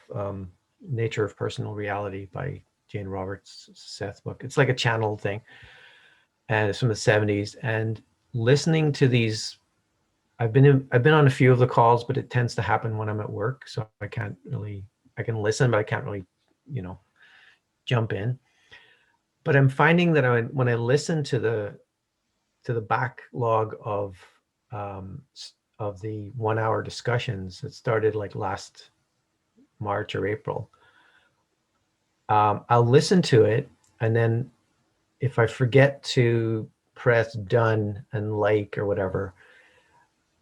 Nature of Personal Reality by Jane Roberts, Seth book. It's like a channel thing, and it's from the 70s. And listening to these, I've been on a few of the calls, but it tends to happen when I'm at work, so I can listen, but I can't really, jump in. But I'm finding that when I listen to the backlog um, of the 1 hour discussions that started like last March or April, I'll listen to it, and then if I forget to press done and like or whatever,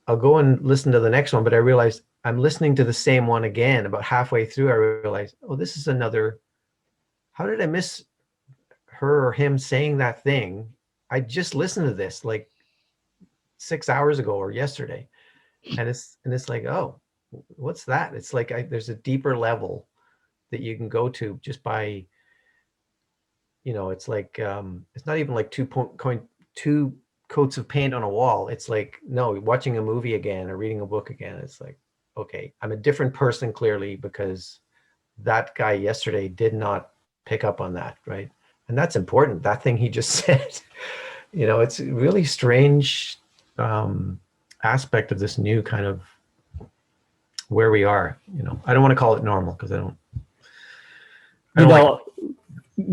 I'll go and listen to the next one. But I realize I'm listening to the same one again. About halfway through, I realize, oh, this is another. How did I miss her or him saying that thing? I just listened to this like 6 hours ago or yesterday, and it's like, oh, what's that? It's like there's a deeper level that you can go to just by, it's like it's not even like two coats of paint on a wall. It's like, no, watching a movie again or reading a book again. It's like, okay, I'm a different person clearly because that guy yesterday did not pick up on that, right? And that's important. That thing he just said, it's a really strange aspect of this new kind of where we are. I don't want to call it normal because I don't You like. know,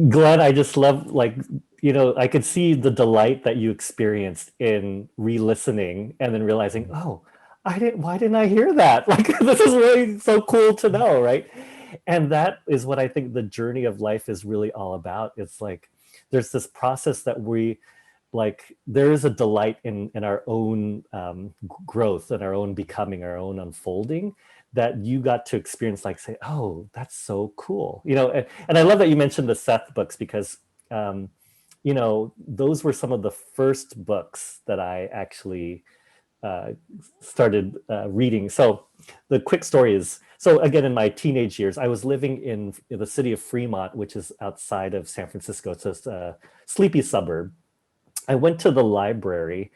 Glenn, I just love, like, I could see the delight that you experienced in re-listening and then realizing, oh, why didn't I hear that? Like, this is really so cool to know, right? And that is what I think the journey of life is really all about. It's like there's this process that there is a delight in our own growth and our own becoming, our own unfolding, that you got to experience, like, say, oh, that's so cool. And I love that you mentioned the Seth books, because those were some of the first books that I actually started reading. So the quick story is, so again, in my teenage years, I was living in the city of Fremont, which is outside of San Francisco. It's just a sleepy suburb. I went to the library,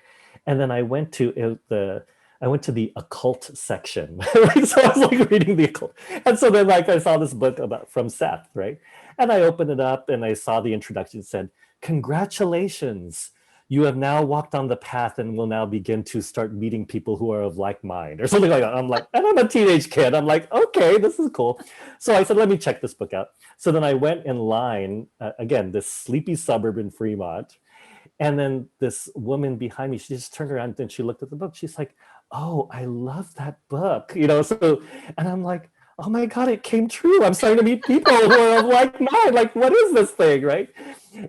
and then I went to the occult section. Right? So I was like reading the occult, and so then I saw this book from Seth, right? And I opened it up, and I saw the introduction. It said, "Congratulations, you have now walked on the path and will now begin to start meeting people who are of like mind," or something like that. I'm like, and I'm a teenage kid. I'm like, okay, this is cool. So I said, let me check this book out. So then I went in line, again, this sleepy suburb in Fremont. And then this woman behind me, she just turned around and she looked at the book. She's like, oh, I love that book. So, and I'm like, oh my God, it came true. I'm starting to meet people who are of like mind. Like, what is this thing, right?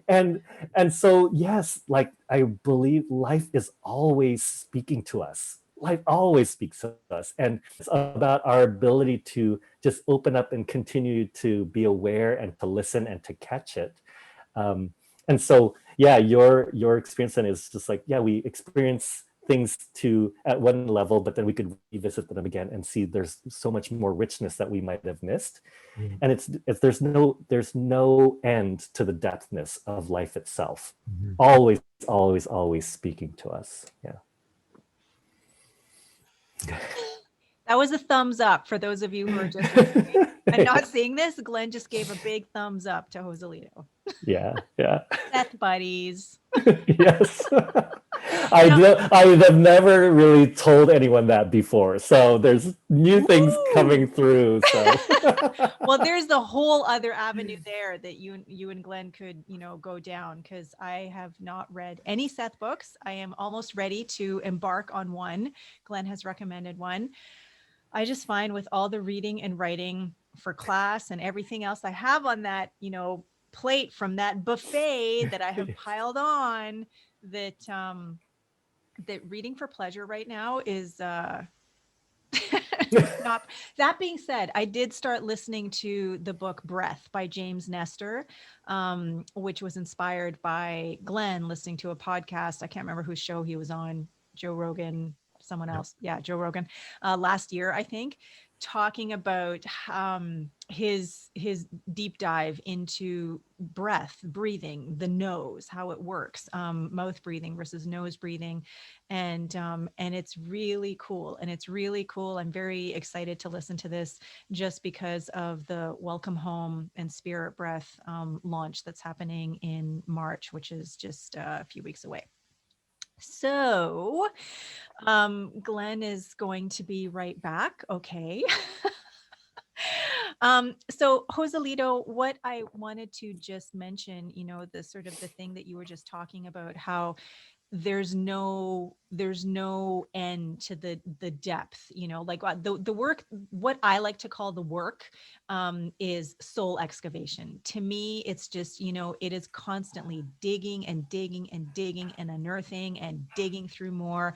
And and so yes, like I believe life is always speaking to us. Life always speaks to us, and it's about our ability to just open up and continue to be aware and to listen and to catch it. Um, and so yeah, your experience then is just like, yeah, we experience things to at one level, but then we could revisit them again and see there's so much more richness that we might have missed. Mm. And it's there's no end to the depthness of life itself. Mhm. Always, always, always speaking to us. Yeah. That was a thumbs up for those of you who are just listening and not seeing this. Glenn just gave a big thumbs up to Joselito. Yeah, yeah. Seth buddies. Yes. Now, I have never really told anyone that before. So there's new things woo! coming through. So Well, there's the whole other avenue there that you and Glenn could, go down, because I have not read any Seth books. I am almost ready to embark on one. Glenn has recommended one. I just find with all the reading and writing for class and everything else I have on that, plate from that buffet that I have piled on, that reading for pleasure right now is not. That being said, I did start listening to the book Breath by James Nestor, which was inspired by Glenn listening to a podcast. I can't remember whose show he was on, Joe Rogan, someone Yep. else. Yeah, Joe Rogan, last year, I think, talking about his deep dive into breathing, the nose, how it works, mouth breathing versus nose breathing, and it's really cool. And it's really cool. I'm very excited to listen to this just because of the Welcome Home and Spirit Breath launch that's happening in March, which is just a few weeks away. So, Glenn is going to be right back. Okay. So Joselito, what I wanted to just mention, the sort of the thing that you were just talking about, how there's no end to the depth, like the work, what I like to call the work, is soul excavation. To me, it's just, it is constantly digging and digging and digging and unearthing and digging through more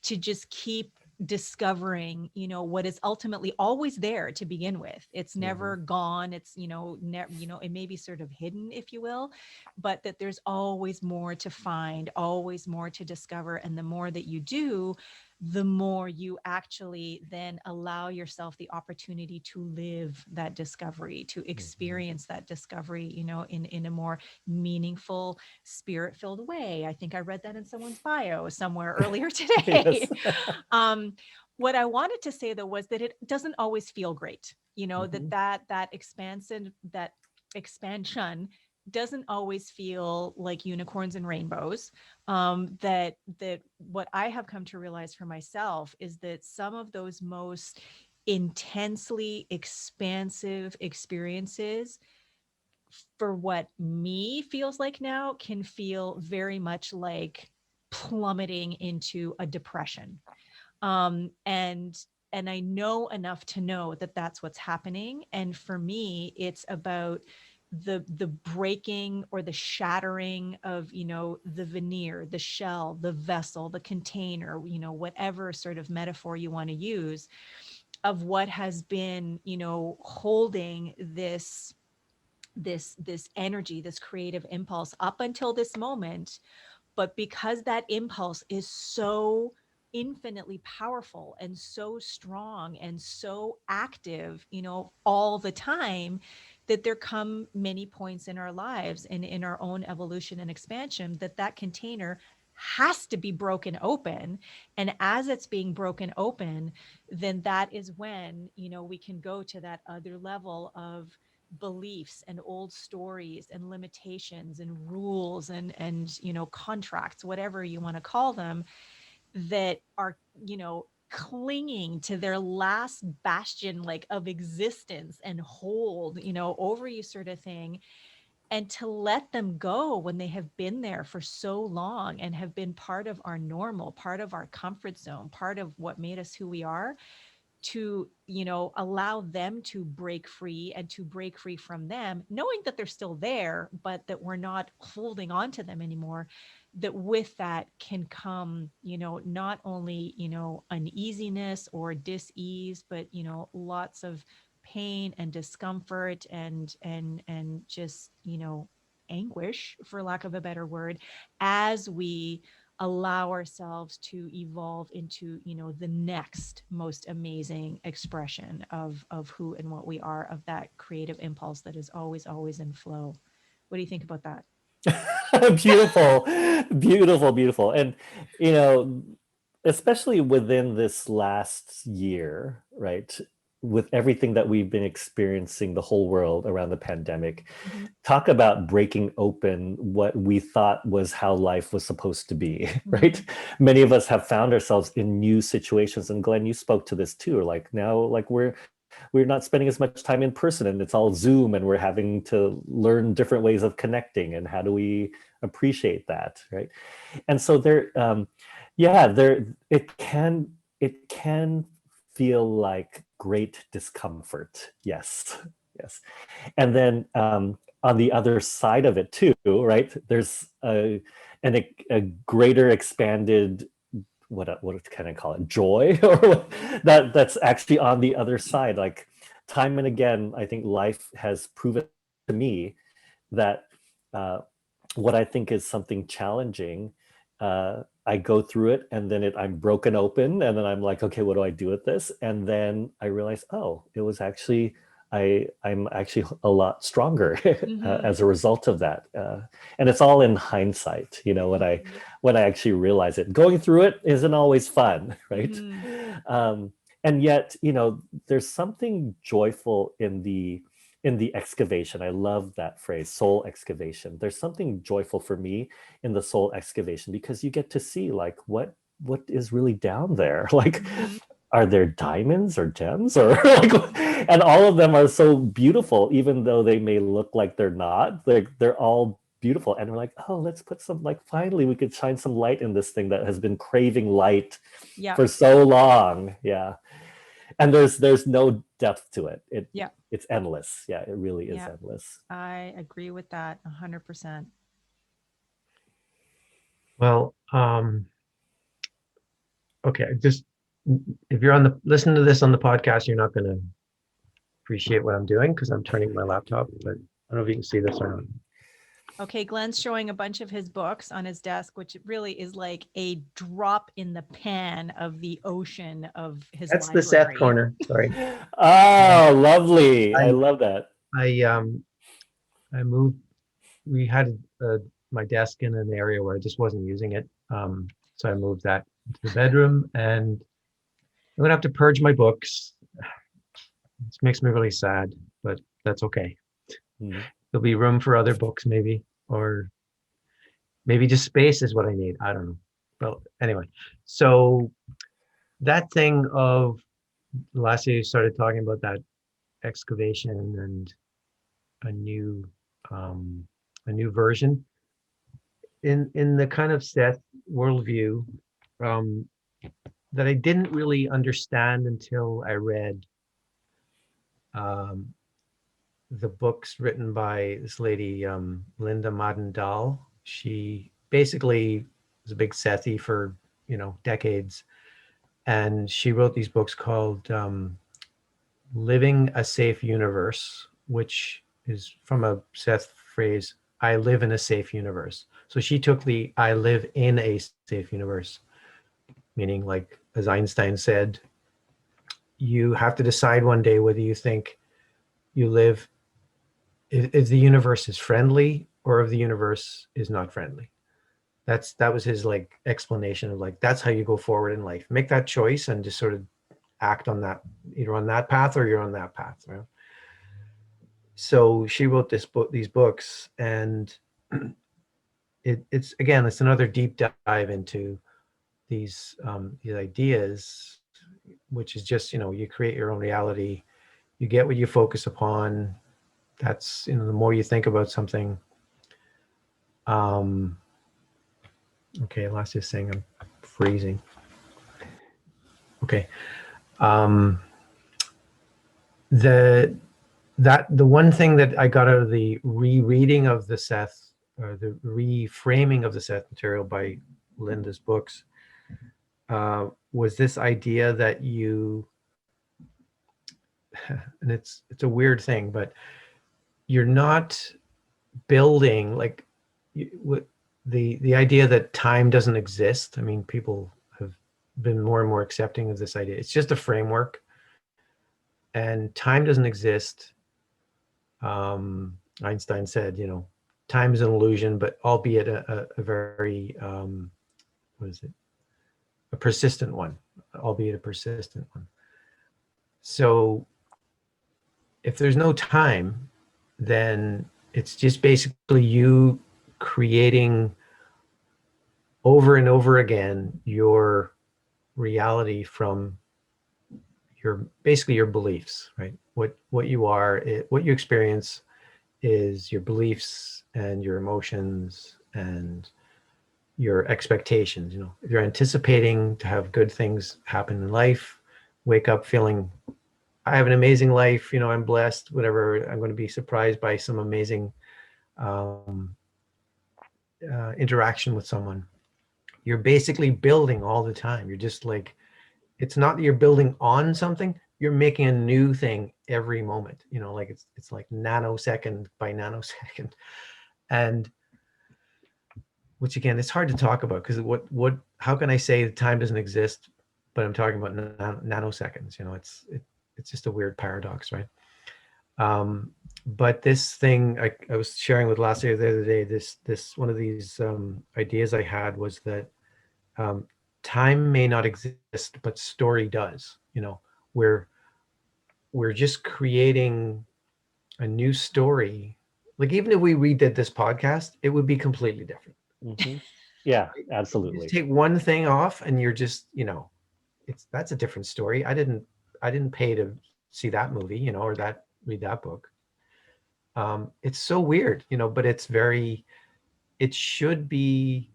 to just keep discovering, what is ultimately always there to begin with. It's Mhm. never gone. It's, it may be sort of hidden, if you will, but that there's always more to find, always more to discover. And the more that you do, the more you actually then allow yourself the opportunity to live that discovery, to Mhm. experience that discovery, in a more meaningful, spirit filled way. I think I read that in someone's bio somewhere earlier today. yes. um, what I wanted to say though was that it doesn't always feel great, Mhm. that expansion, that expansion doesn't always feel like unicorns and rainbows. That what I have come to realize for myself is that some of those most intensely expansive experiences, for what me feels like now, can feel very much like plummeting into a depression. And I know enough to know that that's what's happening. And for me, it's about the breaking or the shattering of, the veneer, the shell, the vessel, the container, whatever sort of metaphor you want to use, of what has been, holding this energy, this creative impulse up until this moment. But because that impulse is so infinitely powerful and so strong and so active, all the time, that there come many points in our lives and in our own evolution and expansion that container has to be broken open. And as it's being broken open, then that is when, we can go to that other level of beliefs and old stories and limitations and rules and contracts, whatever you want to call them, that are, clinging to their last bastion, like, of existence and hold, over you, sort of thing. And to let them go when they have been there for so long and have been part of our normal, part of our comfort zone, part of what made us who we are, to, allow them to break free and to break free from them, knowing that they're still there, but that we're not holding on to them anymore. That with that can come, not only, uneasiness or dis-ease, but, lots of pain and discomfort and just, anguish, for lack of a better word, as we allow ourselves to evolve into, the next most amazing expression of who and what we are, of that creative impulse that is always in flow. What do you think about that? Beautiful, beautiful, beautiful. And, you know, especially within this last year, right? With everything that we've been experiencing, the whole world around the pandemic, Mm-hmm. talk about breaking open what we thought was how life was supposed to be, right? Many of us have found ourselves in new situations. And Glenn, you spoke to this too. Like now, like we're not spending as much time in person and it's all Zoom, and we're having to learn different ways of connecting, and how do we appreciate that, right? And so there it can feel like great discomfort, yes. Yes. And then on the other side of it too, right, there's a greater expanded, what can I call it, joy, or that's actually on the other side. Like time and again, I think life has proven to me that uh, what I think is something challenging, I go through it, and then I'm broken open, and then I'm like, okay, what do I do with this? And then I realize, oh, it was actually, I'm actually a lot stronger Mm-hmm. as a result of that. And it's all in hindsight, when I actually realize it. Going through it isn't always fun, right? Mm-hmm. Um, and yet, there's something joyful in the excavation. I love that phrase, soul excavation. There's something joyful for me in the soul excavation, because you get to see like what is really down there. Like, Mm-hmm. are there diamonds or gems, or like, and all of them are so beautiful, even though they may look like they're not. They're all beautiful, and we're like, oh, let's put some, like, finally we could shine some light in this thing that has been craving light Yeah. for so long. Yeah. And there's no depth to it. Yeah. It's endless. Yeah, it really is Yeah. endless. I agree with that 100%. Well, okay, just if you're listening to this on the podcast, you're not going to appreciate what I'm doing because I'm turning my laptop, but I don't know if you can see this or not. Okay, Glenn's showing a bunch of his books on his desk, which really is like a drop in the pan of the ocean of his That's the Seth library. corner. Sorry. Oh, lovely. I I love that. I moved. We had my desk in an area where I just wasn't using it, so I moved that into the bedroom, and I'm gonna have to purge my books. This makes me really sad, but that's okay. Mhm. There'll be room for other books, maybe, or maybe just space is what I need. I don't know. Well, anyway, so that thing of last year you started talking about that excavation and a new um, a new version in the kind of Seth worldview um, that I didn't really understand until I read um, the books written by this lady, Linda Madden-Dahl. She basically was a big Sethi for, decades. And she wrote these books called Living a Safe Universe, which is from a Seth phrase, I live in a safe universe. So she took the I live in a safe universe, meaning, like, as Einstein said, you have to decide one day whether you think you live if the universe is friendly or if the universe is not friendly. That was his, like, explanation of, like, that's how you go forward in life. Make that choice and just sort of act on that, either on that path or you're on that path, right? So she wrote these books, and it's another deep dive into these ideas, which is just, you create your own reality. You get what you focus upon. That's, the more you think about something. Um, okay, last just saying I'm freezing. Okay. the the one thing that I got out of the rereading of the Seth, or the reframing of the Seth material by Linda's books, was this idea that you, and it's a weird thing, but you're not building like the idea that time doesn't exist. I mean, people have been more and more accepting of this idea. It's just a framework, and time doesn't exist. Einstein said, time is an illusion, but albeit a very, what is it? A persistent one, albeit a persistent one. So if there's no time, then it's just basically you creating over and over again your reality from basically your beliefs, right? What you are, what you experience is your beliefs and your emotions and your expectations. If you're anticipating to have good things happen in life, wake up feeling, I have an amazing life, I'm blessed, whatever, I'm going to be surprised by some amazing interaction with someone. You're basically building all the time. You're just like, it's not that you're building on something, you're making a new thing every moment, like it's like nanosecond by nanosecond. And which again, it's hard to talk about, because how can I say that time doesn't exist, but I'm talking about nanoseconds? It's just a weird paradox, right? But this thing I was sharing with Lassie the other day, this one of these ideas I had was that time may not exist, but story does. We're just creating a new story. Like, even if we redid this podcast, it would be completely different. Mm-hmm. Yeah, You absolutely. just take one thing off and you're just, that's a different story. I didn't pay to see that movie, or read that book. It's so weird, but it should be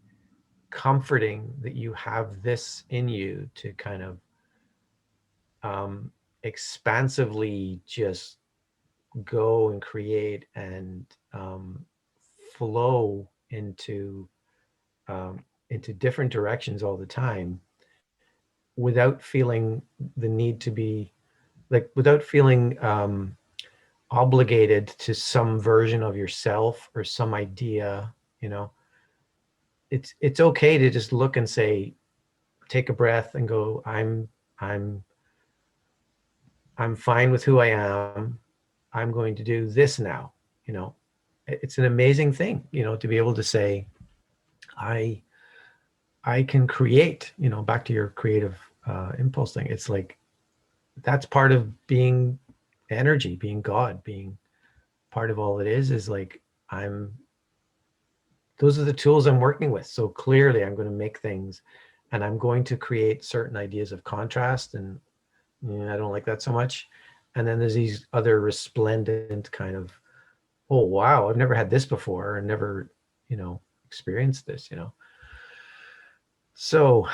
comforting that you have this in you to kind of expansively just go and create and flow into different directions all the time, without feeling the need to be like, without feeling obligated to some version of yourself or some idea. It's okay to just look and say, take a breath and go, I'm fine with who I am. I'm going to do this now. It's an amazing thing, to be able to say, I can create, back to your creative impulse thing. It's like, that's part of being energy, being God, being part of all it is like, those are the tools I'm working with. So clearly I'm going to make things, and I'm going to create certain ideas of contrast, and I don't like that so much. And then there's these other resplendent kind of, oh wow, I've never had this before, and never experienced this. So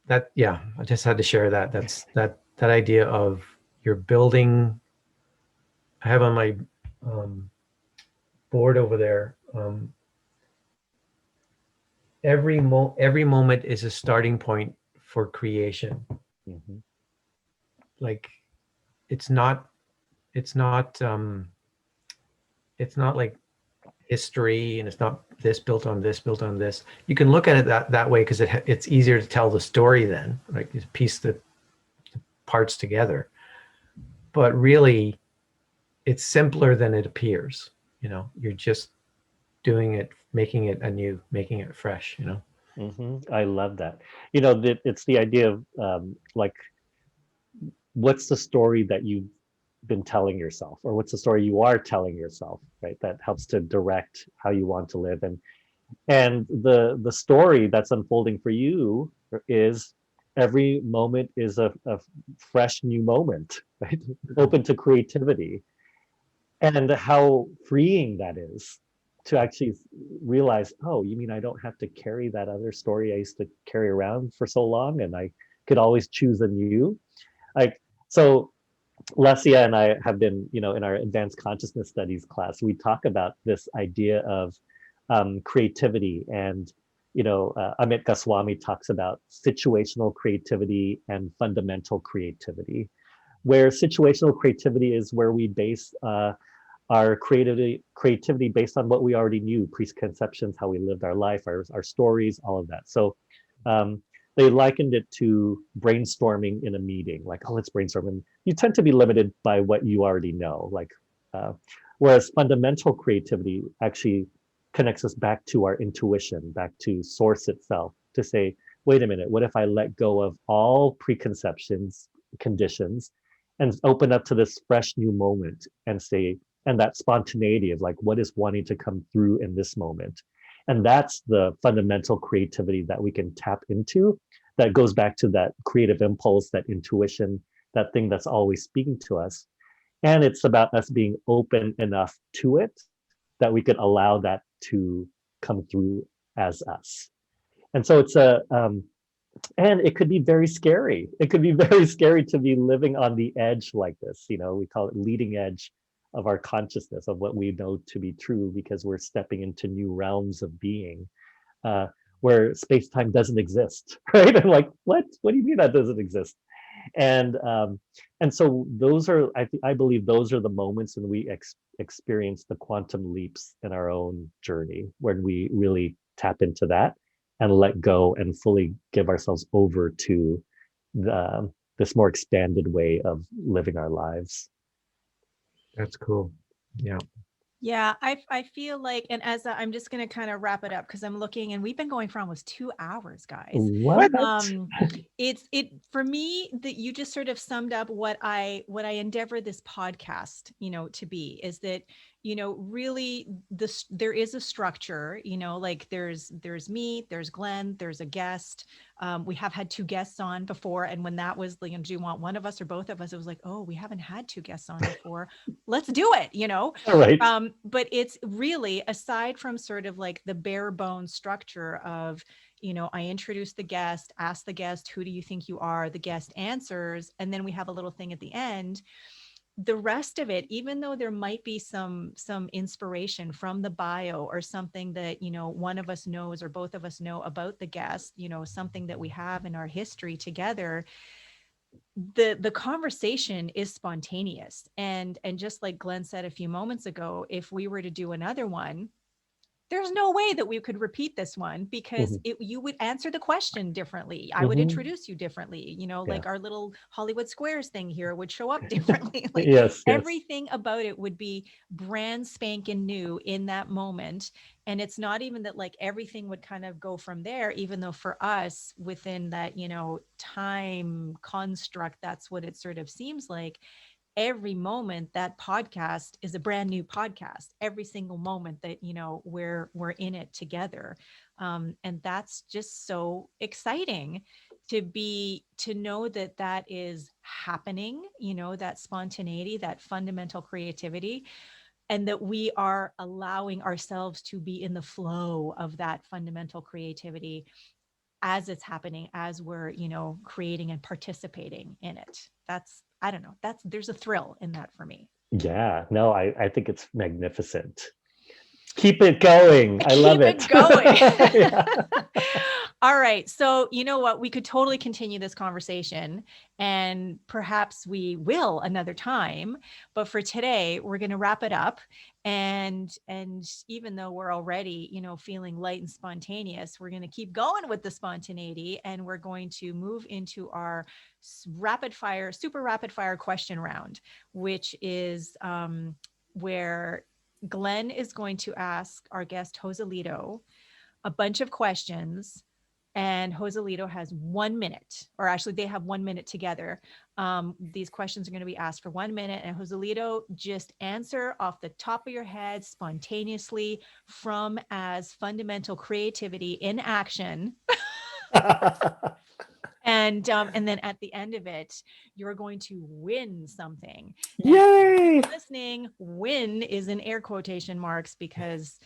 that, yeah, I just had to share that. That's that idea of, you're building. I have on my board over there, every moment is a starting point for creation. Mm-hmm. Like, it's not like history, and it's not this built on this built on this. You can look at it that way, because it's easier to tell the story then, like, you piece the parts together. But really, it's simpler than it appears. You're just doing it, making it anew, making it fresh. Mm-hmm. I love that. It's the idea of like, what's the story that you've been telling yourself, or what's the story you are telling yourself, right? That helps to direct how you want to live. And the story that's unfolding for you is, every moment is a fresh new moment, right? Open to creativity. And how freeing that is, to actually realize, oh, you mean I don't have to carry that other story I used to carry around for so long, and I could always choose a new, like, so Lesia and I have been, in our advanced consciousness studies class, we talk about this idea of creativity. And, Amit Goswami talks about situational creativity and fundamental creativity, where situational creativity is where we base our creativity based on what we already knew, preconceptions, how we lived our life, our stories, all of that. So um, they likened it to brainstorming in a meeting, like, oh, let's brainstorm. And you tend to be limited by what you already know. Uh, Whereas fundamental creativity actually connects us back to our intuition, back to source itself, to say, wait a minute, what if I let go of all preconceptions, conditions, and open up to this fresh new moment and say, and that spontaneity of like, what is wanting to come through in this moment? And that's the fundamental creativity that we can tap into, that goes back to that creative impulse, that intuition, that thing that's always speaking to us. And it's about us being open enough to it that we could allow that to come through as us. And so and it could be very scary. It could be very scary to be living on the edge like this. We call it leading edge of our consciousness, of what we know to be true, because we're stepping into new realms of being, uh, where space time doesn't exist, right? And like, what? What do you mean that doesn't exist? And so those are, I believe, those are the moments when we experience the quantum leaps in our own journey, when we really tap into that and let go and fully give ourselves over to this more expanded way of living our lives. That's cool. Yeah. Yeah, I feel like, and as I'm just going to kind of wrap it up because I'm looking, and we've been going for almost 2 hours, guys. What? Um, it for me that you just sort of summed up what I endeavor this podcast, to be, is that, really there is a structure, like there's me, there's Glenn, there's a guest. We have had two guests on before, and when that was like, do you want one of us or both of us? It was like, oh, we haven't had two guests on before. Let's do it. All right. But it's really, aside from sort of like the bare bones structure of, I introduce the guest, ask the guest, who do you think you are? The guest answers, and then we have a little thing at the end. The rest of it, even though there might be some inspiration from the bio or something that, one of us knows or both of us know about the guest, something that we have in our history together, the conversation is spontaneous. And just like Glenn said a few moments ago, if we were to do another one, there's no way that we could repeat this one, because Mhm. you would answer the question differently. I would Mhm. introduce you differently, Yeah. like our little Hollywood Squares thing here would show up differently. Like Yes. Yes. everything about it would be brand spanking new in that moment. And it's not even that like everything would kind of go from there, even though for us within that, time construct, that's what it sort of seems like. Every moment that podcast is a brand new podcast, every single moment that, we're in it together. And that's just so exciting to know that that is happening, that spontaneity, that fundamental creativity, and that we are allowing ourselves to be in the flow of that fundamental creativity as it's happening, as we're, creating and participating in it. That's, I don't know, there's a thrill in that for me. Yeah. No, I think it's magnificent. Keep it going. I love Keep it. it going. Yeah. All right. So, you know what? We could totally continue this conversation, and perhaps we will another time. But for today, we're going to wrap it up. And even though we're already, feeling light and spontaneous, we're going to keep going with the spontaneity, and we're going to move into our super rapid fire question round, which is where Glenn is going to ask our guest, Joselito, a bunch of questions. And Joselito has 1 minute, or actually, they have 1 minute together. These questions are going to be asked for 1 minute. And Joselito, just answer off the top of your head spontaneously from as fundamental creativity in action. And then at the end of it, you're going to win something. And Yay! listening, win is in air quotation marks because,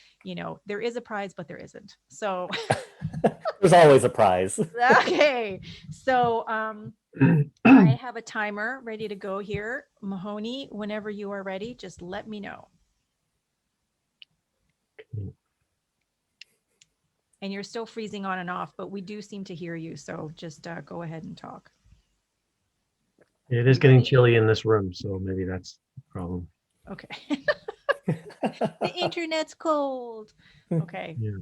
there is a prize, but there isn't. So, There's always a prize. okay. So, I have a timer ready to go here. Mahoney, whenever you are ready, just let me know. And you're still freezing on and off, but we do seem to hear you. So just go ahead and talk. It is getting chilly in this room, so maybe that's the problem. Okay. The internet's cold. Okay. Yeah.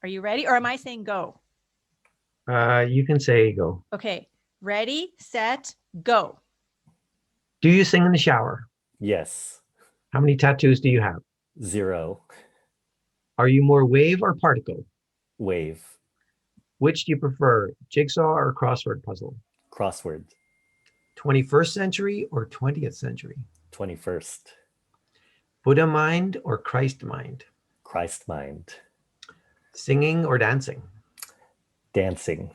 Are you ready? Or am I saying go? You can say go. Okay. Ready, set, go. Do you sing in the shower? Yes. How many tattoos do you have? 0. Are you more wave or particle? Wave. Which do you prefer, jigsaw or crossword puzzle? Crossword. 21st century or 20th century? 21st. Buddha mind or Christ mind? Christ mind. Singing or dancing? Dancing.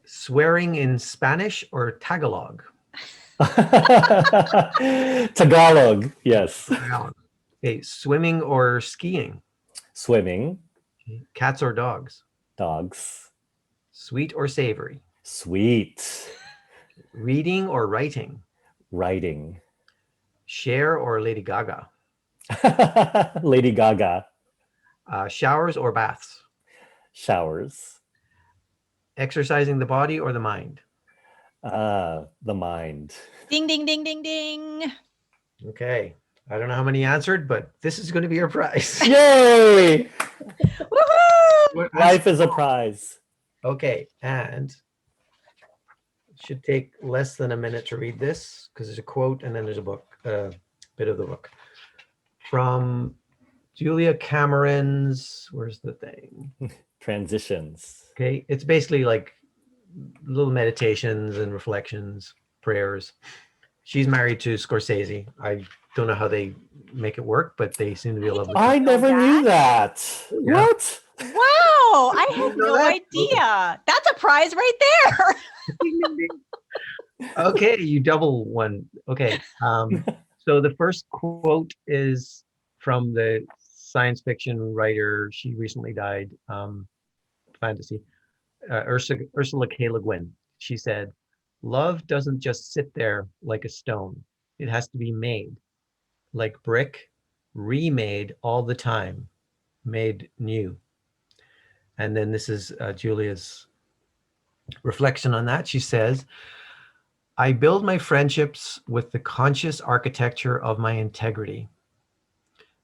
Swearing in Spanish or Tagalog? Tagalog. Yes. Tagalog. Okay, swimming or skiing? Swimming. Okay. Cats or dogs? Dogs. Sweet or savory? Sweet. Reading or writing? Writing. Cher or Lady Gaga? Lady Gaga. Showers or baths? Showers. Exercising the body or the mind? The mind. Ding, ding, ding, ding, ding. Okay. I don't know how many answered, but this is going to be your prize. Yay! Woohoo! Life is a prize. Okay. And it should take less than a minute to read this because there's a quote and then there's a book, bit of the book. From Julia Cameron's, where's the thing? Transitions. Okay. It's basically like little meditations and reflections, prayers. She's married to Scorsese. I don't know how they make it work, but they seem to be a lovely couple. I never knew that. Yeah. What? Wow, I had know no that? idea. That's a prize right there. Ding, ding, ding. Okay, you double one. Okay. So the first quote is from the science fiction writer. She recently died. Fantasy. Ursula K. Le Guin. She said, "Love doesn't just sit there like a stone. It has to be made, like brick, remade all the time, made new." And then this is Julia's reflection on that. She says, "I build my friendships with the conscious architecture of my integrity.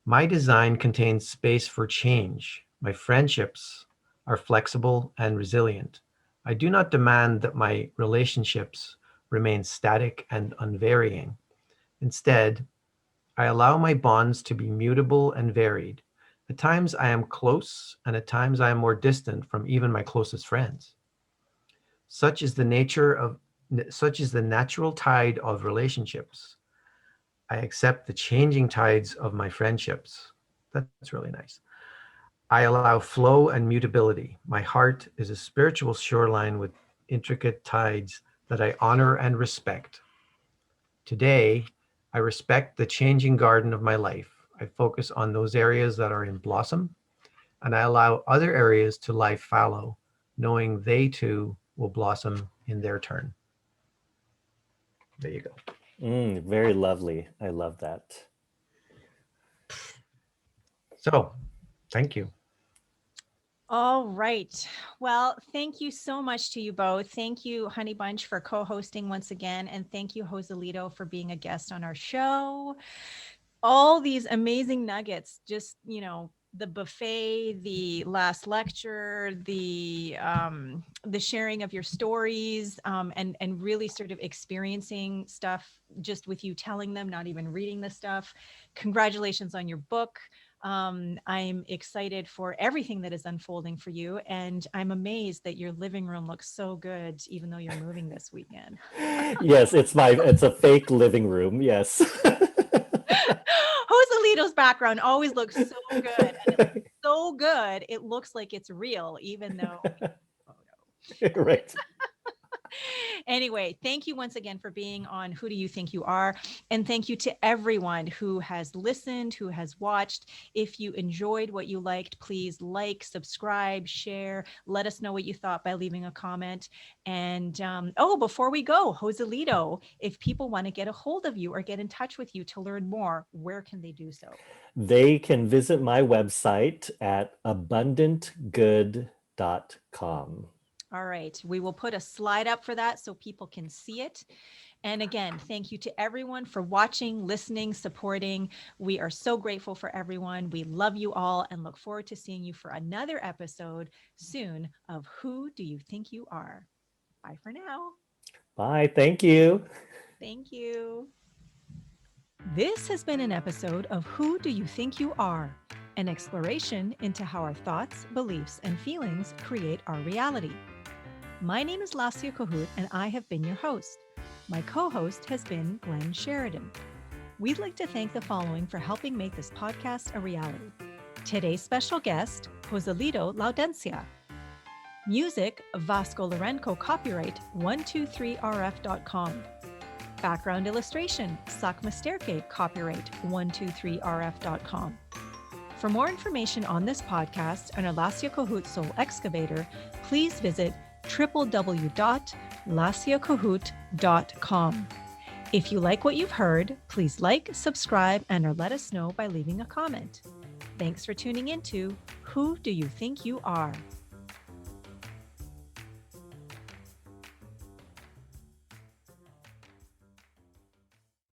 My design contains space for change. My friendships are flexible and resilient. I do not demand that my relationships remain static and unvarying. Instead, I allow my bonds to be mutable and varied. At times I am close, and at times I am more distant from even my closest friends. Such is the natural tide of relationships. I accept the changing tides of my friendships." That's really nice. "I allow flow and mutability. My heart is a spiritual shoreline with intricate tides that I honor and respect. Today, I respect the changing garden of my life. I focus on those areas that are in blossom, and I allow other areas to lie fallow, knowing they too will blossom in their turn." There you go. Very lovely. I love that. So, thank you. All right. Well, thank you so much to you both. Thank you, Honey Bunch, for co-hosting once again. And thank you, Joselito, for being a guest on our show. All these amazing nuggets, just, the buffet, the last lecture, the sharing of your stories, and really sort of experiencing stuff just with you telling them, not even reading the stuff. Congratulations on your book. I'm excited for everything that is unfolding for you. And I'm amazed that your living room looks so good, even though you're moving this weekend. Yes, it's a fake living room. Yes. Joselito's background always looks so good. And it looks so good. It looks like it's real, even though. Right. Anyway, thank you once again for being on Who Do You Think You Are? And thank you to everyone who has listened, who has watched. If you enjoyed what you liked, please like, subscribe, share. Let us know what you thought by leaving a comment. And before we go, Joselito, if people want to get a hold of you or get in touch with you to learn more, where can they do so? They can visit my website at abundantgood.com. All right. We will put a slide up for that so people can see it. And again, thank you to everyone for watching, listening, supporting. We are so grateful for everyone. We love you all and look forward to seeing you for another episode soon of Who Do You Think You Are? Bye for now. Bye. Thank you. Thank you. This has been an episode of Who Do You Think You Are? An exploration into how our thoughts, beliefs, and feelings create our reality. My name is Lasia Kohut, and I have been your host. My co-host has been Glenn Sheridan. We'd like to thank the following for helping make this podcast a reality. Today's special guest, Joselito Laudencia. Music, Vasco Lorenco, copyright 123rf.com. Background illustration, Sakma Staircade, copyright 123rf.com. For more information on this podcast and Lasia Kohut Soul Excavator, please visit www.lasiakohut.com. If you like what you've heard, please like, subscribe, and or let us know by leaving a comment. Thanks for tuning into Who Do You Think You Are?